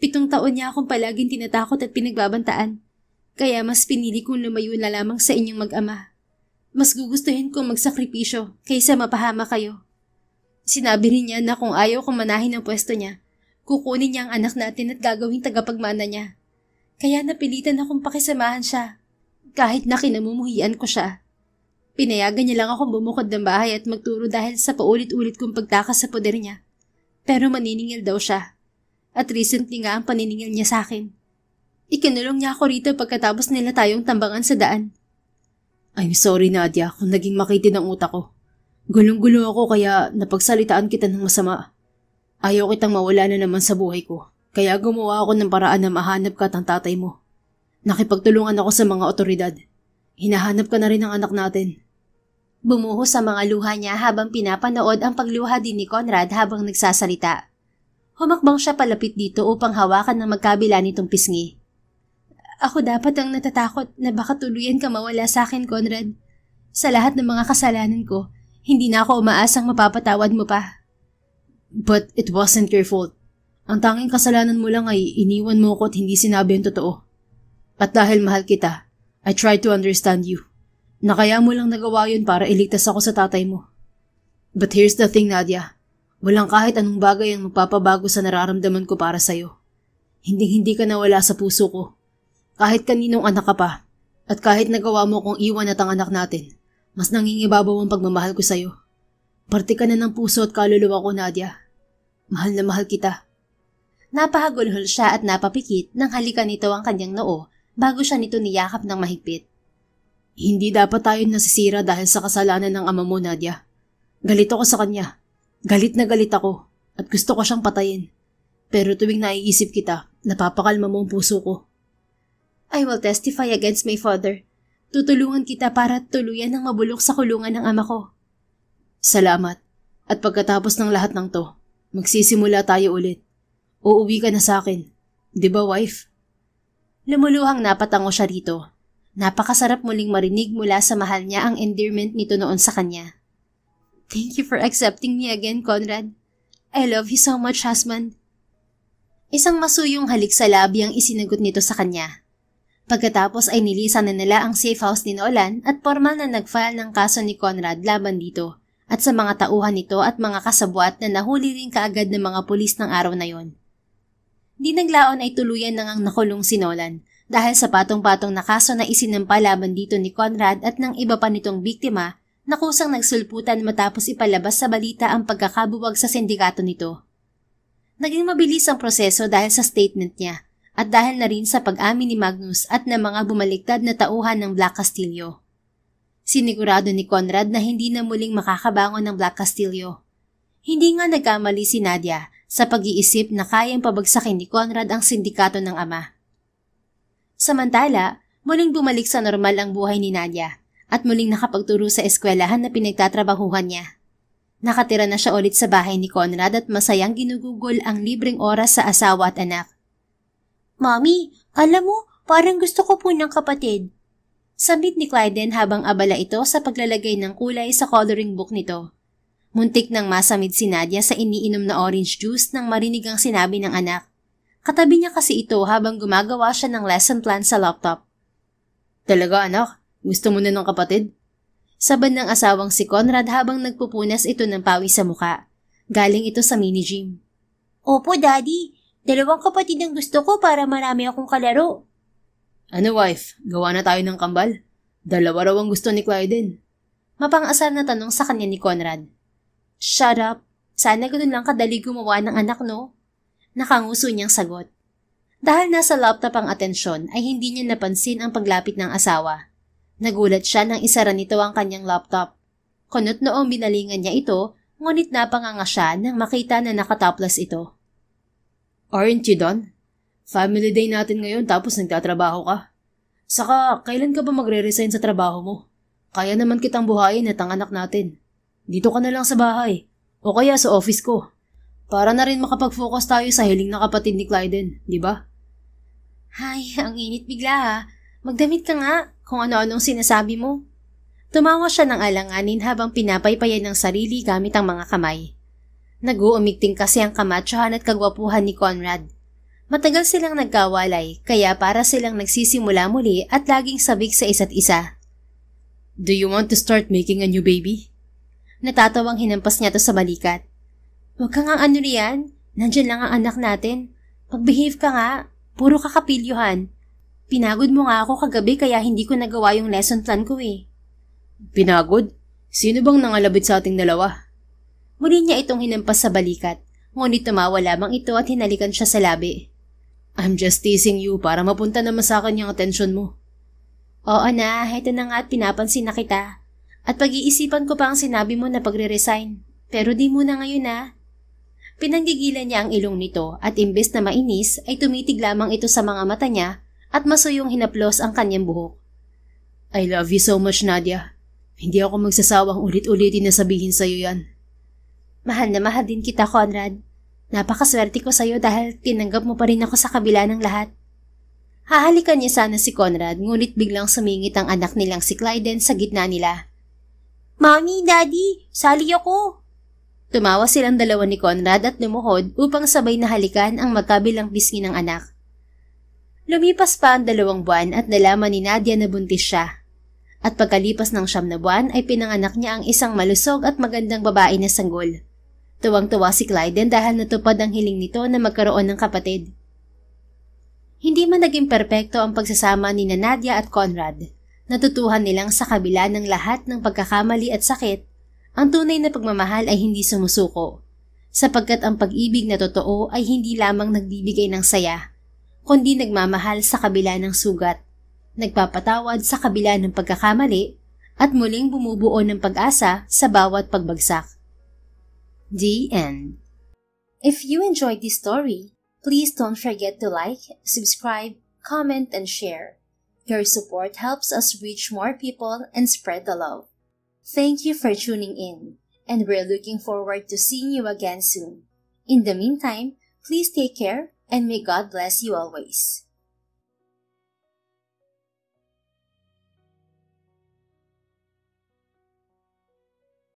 7 taon niya akong palaging tinatakot at pinagbabantaan. Kaya mas pinili kong lumayo na lamang sa inyong mag-ama. Mas gugustuhin kong magsakripisyo kaysa mapahama kayo. Sinabi rin niya na kung ayaw kong manahin ang pwesto niya, kukunin niya ang anak natin at gagawing tagapagmana niya. Kaya napilitan akong pakisamahan siya, kahit na kinamumuhian ko siya. Pinayagan niya lang akong bumukod ng bahay at magturo dahil sa paulit-ulit kong pagtakas sa poder niya. Pero maniningil daw siya. At recently nga ang paniningil niya sa akin. Ikinulong niya ako rito pagkatapos nila tayong tambangan sa daan. I'm sorry, Nadia, kung naging makitid ang utak ko. Gulong-gulo ako kaya napagsalitaan kita ng masama. Ayaw kitang mawala na naman sa buhay ko, kaya gumawa ako ng paraan na mahanap ka at ang tatay mo. Nakipagtulungan ako sa mga otoridad. Hinahanap ka na rin ang anak natin. Bumuhos sa mga luha niya habang pinapanood ang pagluha din ni Conrad habang nagsasalita. Humakbang siya palapit dito upang hawakan ng magkabila nitong pisngi. Ako dapat ang natatakot na baka tuluyan ka mawala sa akin, Conrad. Sa lahat ng mga kasalanan ko, hindi na ako umaasang mapapatawad mo pa. But it wasn't your fault. Ang tanging kasalanan mo lang ay iniwan mo ko at hindi sinabi ang totoo. At dahil mahal kita, I tried to understand you. Na kaya mo lang nagawa yun para iligtas ako sa tatay mo. But here's the thing, Nadia. Walang kahit anong bagay ang magpapabago sa nararamdaman ko para sa'yo. Hindi ka nawala sa puso ko. Kahit kaninong anak ka pa, at kahit nagawa mo kong iwan at ang anak natin, mas nangingibabaw ang pagmamahal ko sa'yo. Parte ka na ng puso at kaluluwa ko, Nadia. Mahal na mahal kita. Napahagulhol siya at napapikit nang halikan nito ang kanyang noo bago siya nito niyakap ng mahigpit. Hindi dapat tayo nasisira dahil sa kasalanan ng ama mo, Nadia. Galit ako sa kanya. Galit na galit ako at gusto ko siyang patayin. Pero tuwing naiisip kita, napapakalma mo ang puso ko. I will testify against my father. Tutulungan kita para tuluyan ng mabulok sa kulungan ng ama ko. Salamat. At pagkatapos ng lahat ng to, magsisimula tayo ulit. Uuwi ka na sa akin. Di ba, wife? Lumuluhang napatango siya rito. Napakasarap muling marinig mula sa mahal niya ang endearment nito noon sa kanya. Thank you for accepting me again, Conrad. I love you so much, husband. Isang masuyong halik sa labi ang isinagot nito sa kanya. Pagkatapos ay nilisan na nila ang safe house ni Nolan at formal na nag-file ng kaso ni Conrad laban dito at sa mga tauhan nito at mga kasabwat na nahuli rin kaagad ng mga pulis ng araw na yon. Di naglaon ay tuluyan nang ang nakulong si Nolan dahil sa patong-patong na kaso na isinampa laban dito ni Conrad at ng iba pa nitong biktima na kusang nagsulputan matapos ipalabas sa balita ang pagkakabuwag sa sindikato nito. Naging mabilis ang proseso dahil sa statement niya at dahil na rin sa pag-amin ni Magnus at ng mga bumaliktad na tauhan ng Black Castillo. Sinigurado ni Conrad na hindi na muling makakabangon ng Black Castillo. Hindi nga nagkamali si Nadia sa pag-iisip na kayang pabagsakin ni Conrad ang sindikato ng ama. Samantala, muling bumalik sa normal ang buhay ni Nadia at muling nakapagturo sa eskwelahan na pinagtatrabahuhan niya. Nakatira na siya ulit sa bahay ni Conrad at masayang ginugugol ang libreng oras sa asawa at anak. Mommy, alam mo, parang gusto ko po ng kapatid. Sambit ni Clyden habang abala ito sa paglalagay ng kulay sa coloring book nito. Muntik nang masamid si Nadia sa iniinom na orange juice nang marinig ang sinabi ng anak. Katabi niya kasi ito habang gumagawa siya ng lesson plan sa laptop. Talaga anak? Gusto mo na ng kapatid? Sabad ng asawang si Conrad habang nagpupunas ito ng pawis sa muka. Galing ito sa mini-gym. Opo, Daddy. 2 kapatid ang gusto ko para marami akong kalaro. Ano wife, gawa na tayo ng kambal? 2 raw ang gusto ni Clyden. Mapang-asar na tanong sa kanya ni Conrad. Shut up. Sana ganoon lang kadali gumawa ng anak, no? Nakanguso niyang sagot. Dahil nasa laptop ang atensyon ay hindi niya napansin ang paglapit ng asawa. Nagulat siya nang isara nito ang kanyang laptop. Kunot noong binalingan niya ito, ngunit napanganga siya nang makita na nakatoplas ito. Aren't you done? Family day natin ngayon tapos nagtatrabaho ka. Saka, kailan ka ba magre-resign sa trabaho mo? Kaya naman kitang buhayin at ang anak natin. Dito ka na lang sa bahay. O kaya sa office ko. Para na rin makapag-focus tayo sa hiling na kapatid ni Clyden, di ba? Ay, ang init bigla ha. Magdamit ka nga kung ano-anong sinasabi mo. Tumawa siya ng alanganin habang pinapaypayan ng sarili gamit ang mga kamay. Nag-uumigting kasi ang kamatsyahan at kagwapuhan ni Conrad. Matagal silang nagkawalay, kaya para silang nagsisimula muli at laging sabik sa isa't isa. Do you want to start making a new baby? Natatawang hinampas niya to sa balikat. Huwag ka nga ano riyan, nandyan lang ang anak natin. Mag-behave ka nga, puro kakapilyuhan. Pinagod mo nga ako kagabi kaya hindi ko nagawa yung lesson plan ko eh. Pinagod? Sino bang nangalabit sa ating dalawa? Muli niya itong hinampas sa balikat, ngunit tumawa lamang ito at hinalikan siya sa labi. I'm just teasing you para mapunta naman sa akin yung atensyon mo. Oo na, heto na nga at pinapansin na kita. At pag-iisipan ko pa ang sinabi mo na pagre-resign. Pero di muna ngayon na. Pinanggigilan niya ang ilong nito at imbes na mainis ay tumitig lamang ito sa mga mata niya at masuyong hinaplos ang kanyang buhok. I love you so much, Nadia. Hindi ako magsasawang ulit-ulitin na sabihin sa'yo yan. Mahal na mahal din kita, Conrad. Napakaswerte ko sa'yo dahil tinanggap mo pa rin ako sa kabila ng lahat. Hahalikan niya sana si Conrad ngunit biglang sumingit ang anak nilang si Clyden sa gitna nila. Mommy, Daddy, sali ako! Tumawa silang dalawa ni Conrad at lumuhod upang sabay na halikan ang magkabilang pisngi ng anak. Lumipas pa ang 2 buwan at nalaman ni Nadia na buntis siya. At pagkalipas ng 9 na buwan ay pinanganak niya ang isang malusog at magandang babae na sanggol. Tuwang-tuwa si Clyden dahil natupad ang hiling nito na magkaroon ng kapatid. Hindi man naging perpekto ang pagsasama ni Nadia at Conrad. Natutuhan nilang sa kabila ng lahat ng pagkakamali at sakit, ang tunay na pagmamahal ay hindi sumusuko, sapagkat ang pag-ibig na totoo ay hindi lamang nagbibigay ng saya, kundi nagmamahal sa kabila ng sugat, nagpapatawad sa kabila ng pagkakamali, at muling bumubuo ng pag-asa sa bawat pagbagsak. The End. If you enjoyed this story, please don't forget to like, subscribe, comment, and share. Your support helps us reach more people and spread the love. Thank you for tuning in, and we're looking forward to seeing you again soon. In the meantime, please take care and may God bless you always.